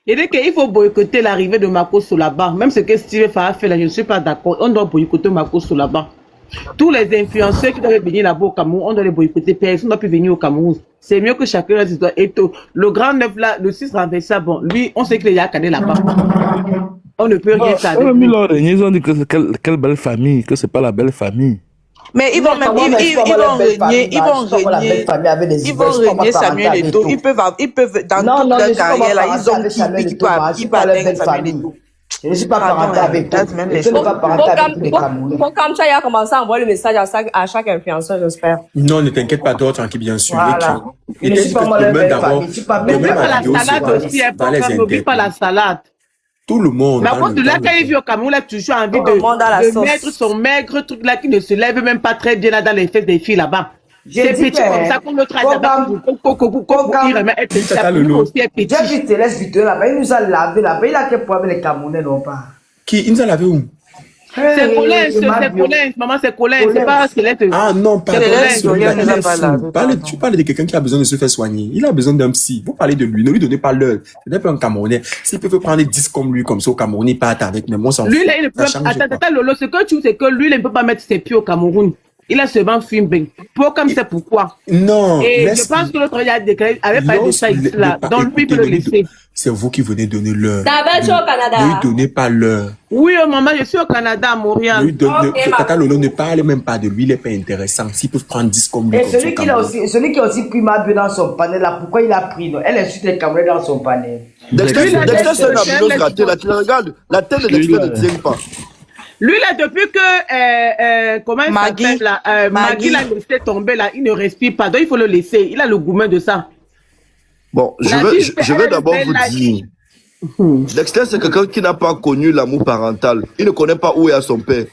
Speaker 12: Il dit qu'il faut boycotter l'arrivée de Makosso là-bas. Même ce que Steve Farah fait là, je ne suis pas d'accord. On doit boycotter Makosso là-bas. Tous les influenceurs qui doivent venir là-bas au Cameroun, on doit les boycotter. Personne ne doit plus venir au Cameroun. C'est mieux que chacun reste. Et le grand neuf là, le 6 renversé, bon, lui, on sait qu'il y a cadet là-bas. On ne peut rien faire.
Speaker 1: Ils ont dit que quelle belle famille, que c'est pas la belle famille.
Speaker 11: Mais ils vont régner Samuel Eto'o. Ils peuvent, dans toute leur carrière, là, ils ont qui peut atteindre Samuel Eto'o.
Speaker 12: Je ne suis pas parenté avec toi. Je ne suis pas parenté avec tous les Camerounais.
Speaker 7: Comme ça, il a commencé à envoyer le message à chaque influenceur, j'espère.
Speaker 4: Non, ne t'inquiète pas, toi, tranquille, bien sûr.
Speaker 7: Voilà.
Speaker 4: Et tu dis que demain d'abord,
Speaker 12: demain la salade aussi, n'oublie pas la salade.
Speaker 4: Tout le monde.
Speaker 12: Mais à cause de là, quand il vit au Cameroun, il a toujours envie de mettre son maigre truc là qui ne se lève même pas très bien là dans les fesses des filles là-bas. C'est petit comme ça qu'on le traite là-bas. Il remet être petit.
Speaker 13: J'ai vu Télès vidéo là-bas, il nous a lavé là-bas. Il a quel problème les Camerounais non pas?
Speaker 4: Qui? Il nous a lavé où?
Speaker 12: C'est Colin, maman, c'est Colin, c'est pas Squelette.
Speaker 4: Ah non, pas tu parles de quelqu'un qui a besoin de se faire soigner. Il a besoin d'un psy. Vous parlez de lui, ne lui donnez pas l'heure. Ce n'est pas un Camerounais. S'il peut prendre 10 comme lui, comme ça au Cameroun, il part avec. Mais moi, ça
Speaker 12: lui, là, il ne peut pas. Attends, Lolo, ce que tu sais que lui, il ne peut pas mettre ses pieds au Cameroun. Il a seulement filmé. Pour comme c'est pourquoi.
Speaker 4: Non.
Speaker 12: Et je pense que l'autre avait parlé de ça ici, là. Donc lui peut le laisser.
Speaker 4: C'est vous qui venez donner l'heure.
Speaker 7: T'avais au Canada.
Speaker 4: Ne lui donnez pas l'heure.
Speaker 12: Oui, maman, je suis au Canada, à Montréal.
Speaker 4: Tata Lolo ne parle même pas de lui, il n'est pas intéressant. S'ils peuvent prendre 10 comme lui.
Speaker 13: Et celui qui a aussi pris Mabio dans son panel, là, pourquoi il a pris, non? Elle insulte les Camerounais dans son panel.
Speaker 6: Dexter, c'est une ambiance ratée, là. Tu la regardes, la tête de Dexter ne tient pas.
Speaker 12: Lui, là, depuis que, comment il s'appelle, là, Maggie l'a laissé tomber, là, il ne respire pas. Donc, il faut le laisser. Il a le gourmet de ça.
Speaker 6: Bon, je vais d'abord vous dire. Dexter, c'est quelqu'un qui n'a pas connu l'amour parental. Il ne connaît pas où est son père.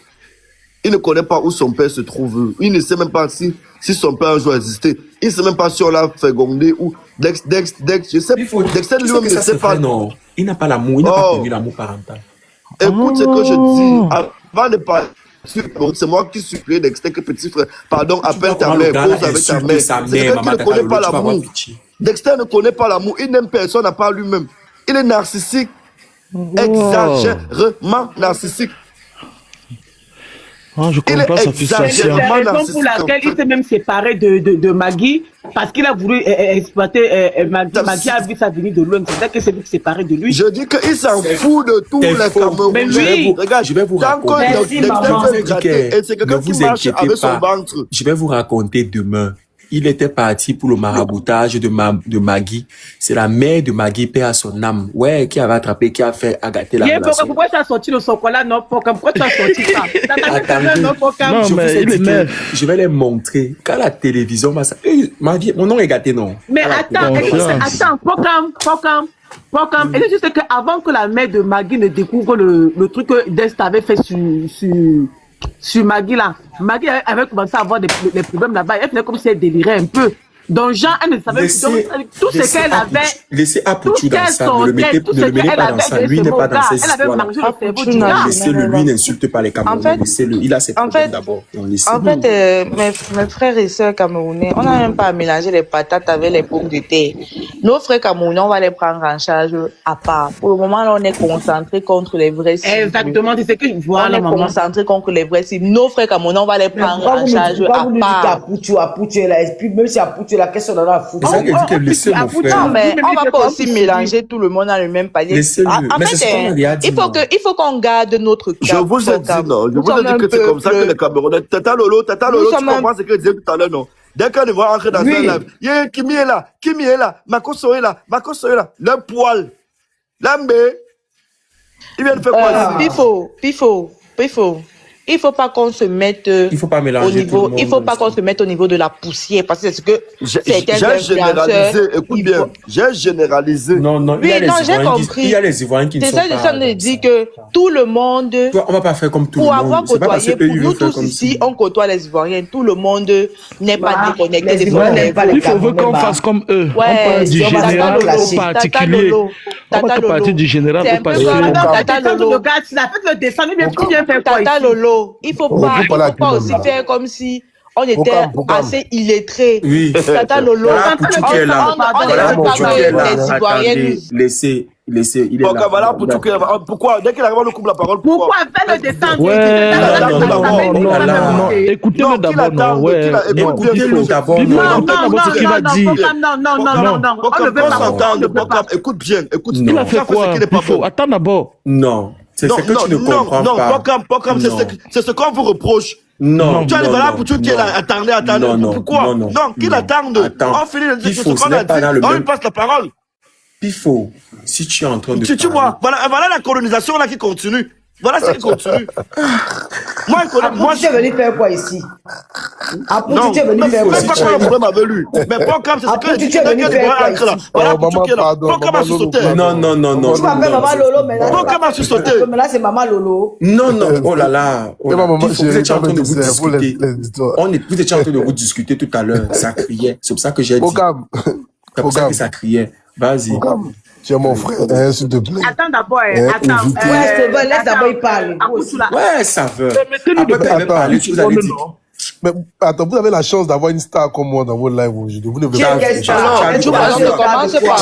Speaker 6: Il ne connaît pas où son père se trouve. Il ne sait même pas si son père un jour existé. Il ne sait même pas si on l'a fécondé ou Dex, je sais. Dexter lui-même ne sait pas.
Speaker 4: Non, il n'a pas l'amour, il n'a pas connu l'amour parental.
Speaker 6: Écoute ce que je dis. Avant de parler, c'est moi qui supplie Dexter que petit frère. Pardon, appelle ta mère, pose avec ta mère. C'est quelqu'un qui ne connaît pas l'amour. Dexter ne connaît pas l'amour. Il n'aime personne à part lui-même. Il est narcissique. Exagérément narcissique.
Speaker 1: Je comprends sa fixation.
Speaker 12: C'est la raison pour laquelle il s'est même séparé de Maggie, parce qu'il a voulu exploiter Maggie a vu ça venir de loin. C'est ça que c'est lui qui s'est séparé de lui.
Speaker 6: Je dis qu'il s'en fout de tous les Camerounais.
Speaker 12: Mais lui,
Speaker 6: regarde,
Speaker 4: je vais vous raconter.
Speaker 6: Et c'est quelqu'un qui marche avec son ventre.
Speaker 4: Je vais vous raconter demain. Il était parti pour le maraboutage de Maggie. C'est la mère de Maggie, paix à son âme. Ouais, qui avait attrapé, qui a fait agâter la relation.
Speaker 12: Pourquoi tu as sorti le chocolat? Non, pourquoi tu as sorti ça?
Speaker 4: Attendez, je vais les montrer. Quand la télévision va... Mon nom est gâté, non?
Speaker 12: Mais attends, Pocam. Et c'est juste qu'avant que la mère de Maggie ne découvre le truc que Dest avait fait sur Maggie là. Maggie avait commencé à avoir des problèmes là-bas. Elle faisait comme si elle délirait un peu. Donc Jean, elle ne savait tout ce qu'elle avait.
Speaker 4: Laissez Apouchou dans ça. Ne le mettez pas dans ça. Lui n'est pas dans ces histoires. Laissez-le. Lui n'insulte pas les Camerounais. Laissez-le. Il a ses problèmes d'abord.
Speaker 11: En fait, mes frères et sœurs camerounais, on n'a même pas à mélanger les patates avec les pommes de terre. Nos frères camerounais, on va les prendre en charge à part. Pour le moment, là, on est concentré contre les vrais cibles.
Speaker 12: Exactement, c'est ce que je vois.
Speaker 11: On est concentré contre les vrais cibles. Nos frères camerounais, on va les prendre en charge à part.
Speaker 13: Apouchou, là, même si Apouchou, la question dans la foule.
Speaker 11: Non, mais on va pas aussi mélanger tout le monde dans le même panier. En fait, il faut qu'on garde notre cap.
Speaker 6: Je vous ai dit, non. Je vous ai dit que c'est comme ça que les Camerounais. Tata Lolo, tu comprends ce que je disais tout à l'heure, non? Dès qu'on va entrer dans un live, Kimi est là, Makoso est là, le poil, l'ambé. Ils viennent faire quoi?
Speaker 11: Pifo. Il faut pas qu'on se mette au niveau. Il faut pas qu'on se mette au niveau de la poussière parce que c'est ce que
Speaker 6: j'ai généralisé. Écoute bien, j'ai généralisé.
Speaker 11: Non, j'ai compris.
Speaker 4: Il y a les Ivoiriens qui ne sont pas.
Speaker 11: C'est ça, je dis que tout le monde.
Speaker 4: On va pas faire comme tout le monde.
Speaker 11: Pour avoir côtoyé, pour nous tous ici, on côtoie les Ivoiriens. Tout le monde n'est pas déconnecté des Ivoiriens.
Speaker 1: Il faut qu'on fasse comme eux. On parle du général au particulier. On va partir du général au particulier.
Speaker 12: Tata Lolo, tu l'as fait le dessin, il vient faire quoi?
Speaker 11: Tata Lolo. Il faut pas aussi faire comme si on était assez illettrés.
Speaker 4: Oui.
Speaker 11: Tata Lolo,
Speaker 4: laissez, il est là.
Speaker 6: Voilà, pourquoi? Dès qu'il arrive, on nous coupe la parole.
Speaker 12: Pourquoi faire le dessin?
Speaker 1: Non, écoutez-le d'abord.
Speaker 4: Écoutez-le d'abord.
Speaker 12: Non. On ne veut pas.
Speaker 6: Écoute bien, écoute.
Speaker 1: Il a fait quoi? Attends d'abord.
Speaker 4: Non. C'est ce que tu ne comprends pas.
Speaker 6: Non, c'est ce qu'on vous reproche.
Speaker 4: Non.
Speaker 6: Tu arrives là pour tout qui est là. Attendez. Pourquoi? Non, qu'il attende. On finit de dire ce qu'on a dit. On lui passe la parole.
Speaker 4: Pifo, si tu es en train de.
Speaker 6: Tu vois, voilà la colonisation là qui continue. Voilà ce qui continue.
Speaker 13: Moi, tu es venu faire quoi ici?
Speaker 6: Non, tu es venu faire quoi? C'est pas quoi le problème avec lui. Mais Pocam, c'est ce que je dis. Voilà, Pocam a sauté.
Speaker 4: Non.
Speaker 13: Tu m'appelles Maman Lolo, mais là.
Speaker 6: Pocam a sauté.
Speaker 13: Mais là, c'est Maman Lolo.
Speaker 4: Non. Oh là là. Vous étiez en train de vous discuter. Vous étiez en train de vous discuter tout à l'heure. Ça criait. C'est pour ça que j'ai dit. C'est pour ça que ça criait. Vas-y.
Speaker 8: Tu es mon frère, s'il te plaît.
Speaker 12: Attends d'abord, attends.
Speaker 13: C'est bon, laisse d'abord il parler.
Speaker 4: Ouais, ça veut. Après, tu parler, tu vous allez dire.
Speaker 8: Mais attends, vous avez la chance d'avoir une star comme moi dans votre live aujourd'hui. Vous ne pouvez pas.
Speaker 11: Tu commences pas.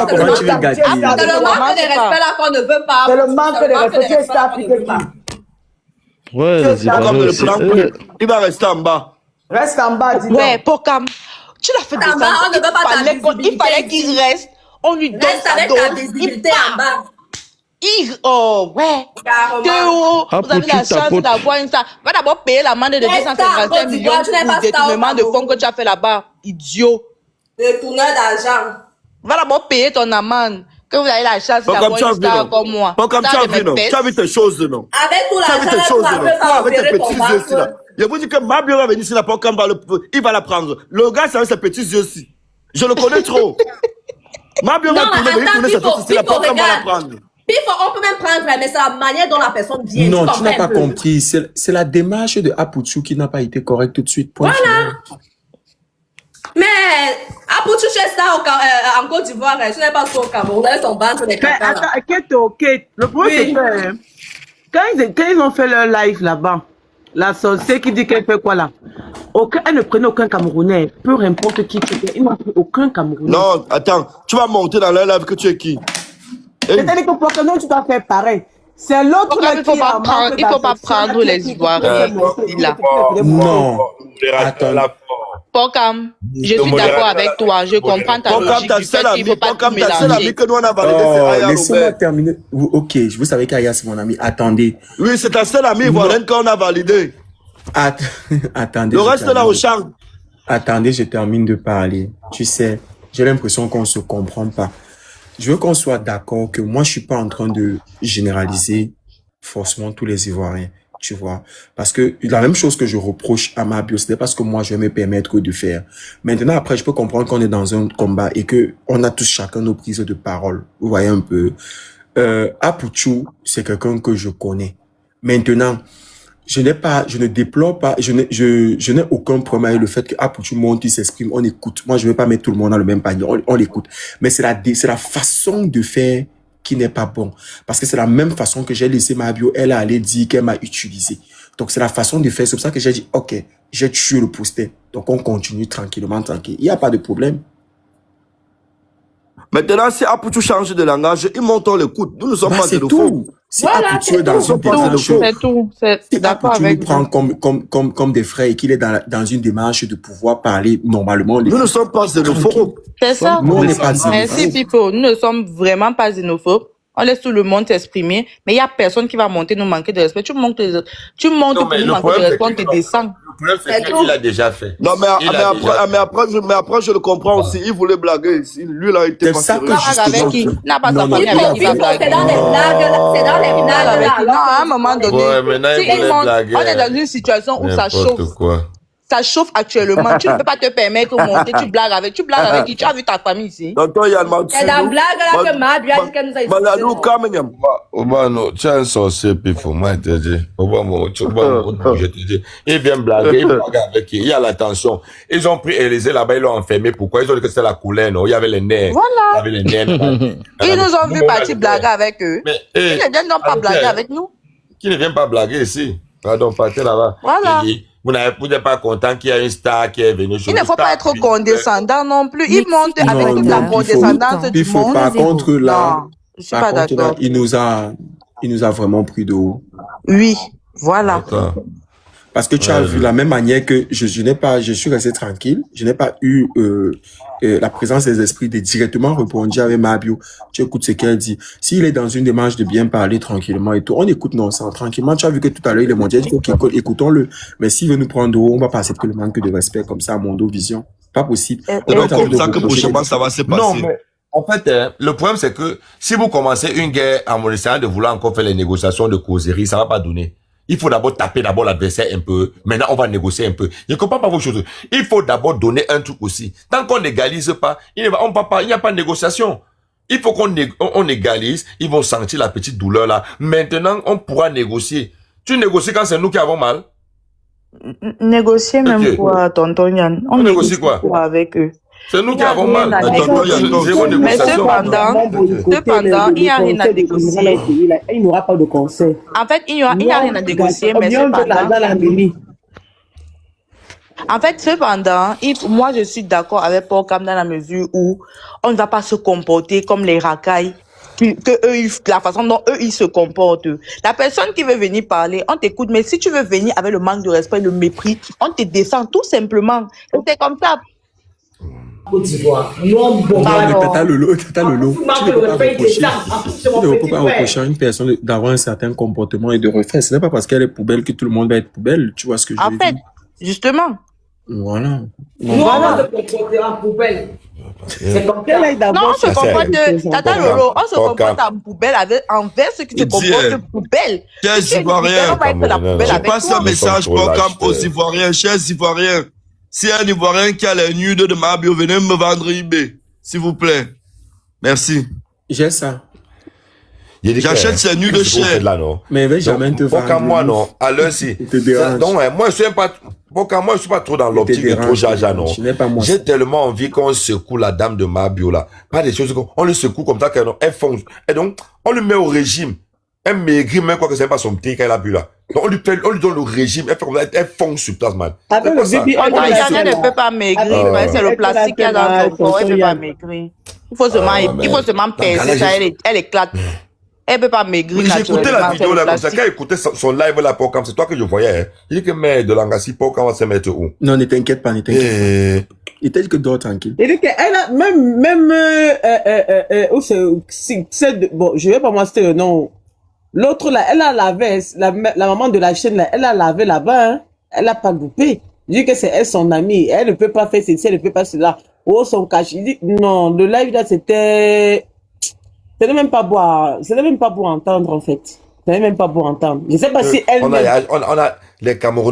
Speaker 4: Comment tu veux gâter?
Speaker 7: C'est le manque de respect là qu'on ne veut pas.
Speaker 13: C'est le manque de respect. Tu es star, puis que qui?
Speaker 8: Ouais,
Speaker 12: Tu
Speaker 8: les
Speaker 12: es
Speaker 6: Comme
Speaker 8: Ivoiriens
Speaker 6: ne le
Speaker 8: aussi.
Speaker 6: prend plus. Il va rester en bas.
Speaker 12: Reste en bas, dis donc.
Speaker 5: Ouais, Pokam, tu l'as fait
Speaker 7: En bas,
Speaker 5: descendre.
Speaker 7: on ne veut pas ta
Speaker 5: Il
Speaker 7: visibilité
Speaker 5: fallait
Speaker 7: ici.
Speaker 5: qu'il reste. On lui donne
Speaker 7: Reste
Speaker 5: sa
Speaker 7: avec
Speaker 5: dose.
Speaker 7: ta visibilité en bas.
Speaker 5: Oh, ouais.
Speaker 7: Carrément.
Speaker 5: Théo,
Speaker 8: Ah,
Speaker 5: vous avez
Speaker 8: pour
Speaker 5: la
Speaker 8: tout ta
Speaker 5: chance
Speaker 8: pote.
Speaker 5: d'avoir une star. Va d'abord payer l'amende de
Speaker 7: Reste en
Speaker 5: 255
Speaker 7: Côte
Speaker 5: millions
Speaker 7: d'Ivoire, tu n'es pas
Speaker 5: pour
Speaker 7: star au
Speaker 5: détournement de fonds
Speaker 7: Cameroun.
Speaker 5: que tu as fait là-bas. Idiot.
Speaker 7: Détourneur d'argent.
Speaker 5: Va d'abord payer ton amende. Que vous avez la chance
Speaker 6: Pas
Speaker 5: d'avoir
Speaker 6: comme tu as
Speaker 5: une
Speaker 6: vu,
Speaker 5: star
Speaker 6: non.
Speaker 5: comme moi.
Speaker 6: Pas comme tu
Speaker 5: Star
Speaker 6: as
Speaker 5: de
Speaker 6: vu,
Speaker 5: mes
Speaker 6: non.
Speaker 5: fesses.
Speaker 6: Tu as vu tes choses, non.
Speaker 7: Avec tout
Speaker 6: Tu as vu tes
Speaker 7: l'argent,
Speaker 6: choses,
Speaker 7: tu
Speaker 6: non.
Speaker 7: vas
Speaker 6: Toi, avec tes
Speaker 7: opérer ton
Speaker 6: petits yeux ici, là.
Speaker 7: ventre.
Speaker 6: Je vous dis que Mabio va venir ici, là, Pokam va il va la prendre. Le gars, c'est avec ses petits yeux-ci. Je le connais trop. Mabio va
Speaker 7: Non,
Speaker 6: venir
Speaker 7: attends,
Speaker 6: tourner sa tête ici, là,
Speaker 7: Pipo,
Speaker 6: Pokam va la
Speaker 7: regarde.
Speaker 6: prendre.
Speaker 7: Puis on peut même prendre, mais c'est la manière dont la personne vient.
Speaker 4: Non,
Speaker 7: tu
Speaker 4: tu n'as
Speaker 7: comprends
Speaker 4: pas
Speaker 7: un peu?
Speaker 4: compris. C'est la démarche de Apuchu qui n'a pas été correcte tout de suite. Point final.
Speaker 7: Mais Apuchu Chesta en Côte d'Ivoire, je n'ai pas au Cameroun, ils sont banques des
Speaker 12: Mais
Speaker 7: caca.
Speaker 12: attends, Keto, Kate, le problème
Speaker 7: Oui.
Speaker 12: c'est que quand ils ont fait leur live là-bas, la sorcière qui dit qu'elle fait quoi là? Elle ne prenait aucun Camerounais, peu importe qui c'était, ils n'ont pris aucun Camerounais.
Speaker 6: Non, attends. Tu vas monter dans leur live que tu es qui?
Speaker 12: C'est-à-dire que pour que nous, tu dois faire pareil. C'est l'autre
Speaker 5: Pourquoi
Speaker 12: là
Speaker 5: il faut
Speaker 12: qui
Speaker 5: pas
Speaker 12: a
Speaker 5: prendre-
Speaker 12: manque
Speaker 5: il faut pas
Speaker 12: d'affection, là,
Speaker 5: prendre
Speaker 12: qui-
Speaker 5: les
Speaker 12: qui-
Speaker 5: Ivoiriens
Speaker 12: qui-
Speaker 5: là.
Speaker 4: Non. Attends.
Speaker 5: Pokam, je suis d'accord avec toi. Je comprends ta
Speaker 6: Pokam,
Speaker 5: logique
Speaker 6: ta
Speaker 5: du fait
Speaker 6: seule
Speaker 5: qu'il ne
Speaker 6: amie,
Speaker 5: faut pas tout
Speaker 6: Pokam, ta seule
Speaker 5: mélanger.
Speaker 6: amie que nous on a validé, c'est
Speaker 4: Oh,
Speaker 6: Aya
Speaker 4: laissez-moi
Speaker 6: Robert.
Speaker 4: terminer. Ok, vous savez qu'Aya, c'est mon ami. Attendez.
Speaker 6: Oui, c'est ta seule amie ivoirienne qu'on a validé.
Speaker 4: Attendez.
Speaker 6: Le
Speaker 4: je
Speaker 6: reste là
Speaker 4: termine.
Speaker 6: au champ.
Speaker 4: Attendez, je termine de parler. Tu sais, j'ai l'impression qu'on se comprend pas. Je veux qu'on soit d'accord que moi, je suis pas en train de généraliser forcément tous les Ivoiriens, tu vois. Parce que la même chose que je reproche à Mabio, c'est parce que moi, je vais me permettre de faire. Maintenant, après, je peux comprendre qu'on est dans un combat et que on a tous chacun nos prises de parole. Vous voyez un peu. Apuchu, c'est quelqu'un que je connais. Maintenant, je ne déplore pas, je n'ai aucun problème avec le fait que Apuchu monte, il s'exprime, on écoute. Moi, je ne vais pas mettre tout le monde dans le même panier, on l'écoute. Mais c'est la façon de faire qui n'est pas bon. Parce que c'est la même façon que j'ai laissé Mabio, elle a allé dire qu'elle m'a utilisé. Donc, c'est la façon de faire. C'est pour ça que j'ai dit, OK, j'ai tué le poster. Donc, on continue tranquillement, tranquille. Il n'y a pas de problème.
Speaker 6: Maintenant, si Apuchu change de langage, ils montent, on l'écoute. Nous ne sommes pas
Speaker 4: c'est
Speaker 6: xénophobes.
Speaker 4: tout. Si Apuchu est dans une démarche,
Speaker 5: C'est tout. C'est d'accord
Speaker 4: Apuchu
Speaker 5: avec
Speaker 4: nous prend comme des frères et qu'il est dans une démarche de pouvoir parler normalement.
Speaker 6: Nous ne sommes pas xénophobes.
Speaker 5: C'est ça.
Speaker 4: Nous, on n'est pas
Speaker 5: Merci,
Speaker 4: xénophobes.
Speaker 5: Pipo. Nous ne sommes vraiment pas xénophobes. On laisse tout le monde s'exprimer, mais il n'y a personne qui va monter nous manquer de respect. Tu montes pour nous manquer de respect, on te descend.
Speaker 14: Le problème, c'est qu'il l'a déjà fait.
Speaker 6: Non, mais après, je le comprends aussi. Il voulait blaguer. Lui, là, il était pas sérieux.
Speaker 5: Avec qui? N'a pas sa
Speaker 4: Non,
Speaker 5: famille avec qui il va blaguer.
Speaker 7: C'est dans les blagues, c'est dans les blagues.
Speaker 5: Avec qui? Non,
Speaker 7: là.
Speaker 5: à un moment donné,
Speaker 14: Ouais, maintenant, il
Speaker 5: si il
Speaker 14: voulait
Speaker 5: monte,
Speaker 14: blaguer.
Speaker 5: on est dans une situation où ça chauffe.
Speaker 14: N'importe quoi.
Speaker 5: Ça chauffe actuellement. Tu ne peux pas te permettre de monter. Tu blagues avec qui? Tu as vu ta famille ici?
Speaker 6: Tonton Yann
Speaker 7: C'est dans la blague là que Mabio a dit qu'elle nous a
Speaker 6: Maladou, Kamenyam.
Speaker 14: Obano, tu es un sorcier, puis faut moi te dire. Obano, je te dis. Il vient blaguer, il blague avec qui? Il y a la tension. Ils ont pris Élysée là-bas, ils l'ont enfermé. Pourquoi? Ils ont dit que c'était la couleur, non? Il y avait les nerfs.
Speaker 5: Voilà.
Speaker 14: Il y avait les nerfs.
Speaker 5: Ils nous ont vu partir blaguer avec eux.
Speaker 14: Mais,
Speaker 5: Ils ne viennent donc pas blaguer avec nous.
Speaker 14: Qui ne vient pas blaguer ici? Pardon, partez là-bas.
Speaker 5: Voilà.
Speaker 14: Vous n'êtes pas content qu'il y ait une star qui est venue chez
Speaker 5: Il ne faut pas être condescendant non plus. Ils montent avec toute la condescendance du monde.
Speaker 4: Par contre, là,
Speaker 5: Non, je suis pas d'accord.
Speaker 4: il nous a vraiment pris de haut.
Speaker 5: Oui, voilà.
Speaker 4: Parce que tu as vu la même manière que je suis resté tranquille. Je n'ai pas eu la présence des esprits de directement répondre avec Mabio. Tu écoutes ce qu'elle dit. S'il est dans une démarche de bien parler tranquillement et tout, on écoute non, ça tranquillement. Tu as vu que tout à l'heure il est monté. Il dit ok, écoutons-le. Mais s'il veut nous prendre de haut, on va pas accepter le manque de respect comme ça à Mondo Vision. Pas possible.
Speaker 6: C'est donc comme ça que prochainement ça va se passer.
Speaker 14: Non, mais en fait, le problème c'est que si vous commencez une guerre en essayant de vouloir encore faire les négociations de causerie, ça va pas donner. Il faut d'abord taper l'adversaire un peu. Maintenant, on va négocier un peu. Je comprends pas vos choses. Il faut d'abord donner un truc aussi. Tant qu'on n'égalise pas, il n'y a pas de négociation. Il faut qu'on égalise. Ils vont sentir la petite douleur là. Maintenant, on pourra négocier. Tu négocies quand c'est nous qui avons mal?
Speaker 11: Négocier même quoi, tonton Yann? On
Speaker 14: négocie quoi
Speaker 11: avec eux?
Speaker 14: C'est nous qui avons mal.
Speaker 5: Mais cependant, il n'y a rien à négocier.
Speaker 12: Il n'y aura pas de conseil.
Speaker 5: En fait, il n'y a rien à négocier, mais cependant, moi je suis d'accord avec Paul Cam dans la mesure où on ne va pas se comporter comme les racailles
Speaker 11: la façon dont eux, ils se comportent. La personne qui veut venir parler, on t'écoute, mais si tu veux venir avec le manque de respect, le mépris, on te descend tout simplement. Et c'est comme ça.
Speaker 13: Côte d'Ivoire. Non, bon,
Speaker 4: Tata Lolo. Tu ne peux pas reprocher à une personne d'avoir un certain comportement et de refaire. Ce n'est pas parce qu'elle est poubelle que tout le monde va être poubelle. Tu vois ce que je veux dire?
Speaker 11: En fait, justement.
Speaker 4: Voilà.
Speaker 13: Nous, on va se comporter en poubelle. C'est comme ça.
Speaker 11: Non, on se comporte, Tata Lolo, on se comporte en poubelle envers ceux qui se comportent poubelle.
Speaker 6: Chers Ivoiriens, je passe un message aux Ivoiriens, chers Ivoiriens. Si un Ivoirien qui a les nudes de Mabio, venez me vendre eBay, s'il vous plaît. Merci.
Speaker 4: J'ai ça.
Speaker 6: J'achète ces nudes de chien.
Speaker 4: Mais il va jamais te vendre.
Speaker 14: Moi, non. À l'heure, si. Donc, moi, je suis pas trop dans l'optique de trop jaja, non. J'ai tellement envie qu'on secoue la dame de Mabio, là. Pas des choses comme, on le secoue comme ça qu'elle fonce. Et donc, on le met au régime. Elle maigrit, même quoi que c'est pas son petit qu'elle a bu, là. Donc, on lui donne le régime. Elle fait comme ça, elle fonce sur place, man.
Speaker 11: Avec le bébé, on ne peut pas maigrir. C'est le plastique qu'il y a dans son corps. Elle ne peut pas maigrir. Il faut seulement percer ça, elle éclate. Elle peut pas maigrir.
Speaker 14: J'ai écouté la vidéo là comme ça. Quand écouté son live là, Pocam, c'est toi que je voyais. Hein. Il dit que mais de Langassi, Pocam va se mettre où?
Speaker 4: Non, ne t'inquiète pas, ne t'inquiète pas. Il t'a dit que dors tranquille.
Speaker 12: Il dit qu'elle a bon, je vais pas m'en citer le nom. L'autre là, elle a lavé, la maman de la chaîne là, elle a lavé là-bas, hein. Elle a pas loupé. Il dit que c'est elle son amie. Elle ne peut pas faire ceci, elle ne peut pas cela. Oh, son cache. Il dit, non, le live là, c'était... Ce n'est même pas beau à entendre, en fait. Ce n'est même pas beau à entendre. Je ne sais pas si elle...
Speaker 14: On a les Camerounais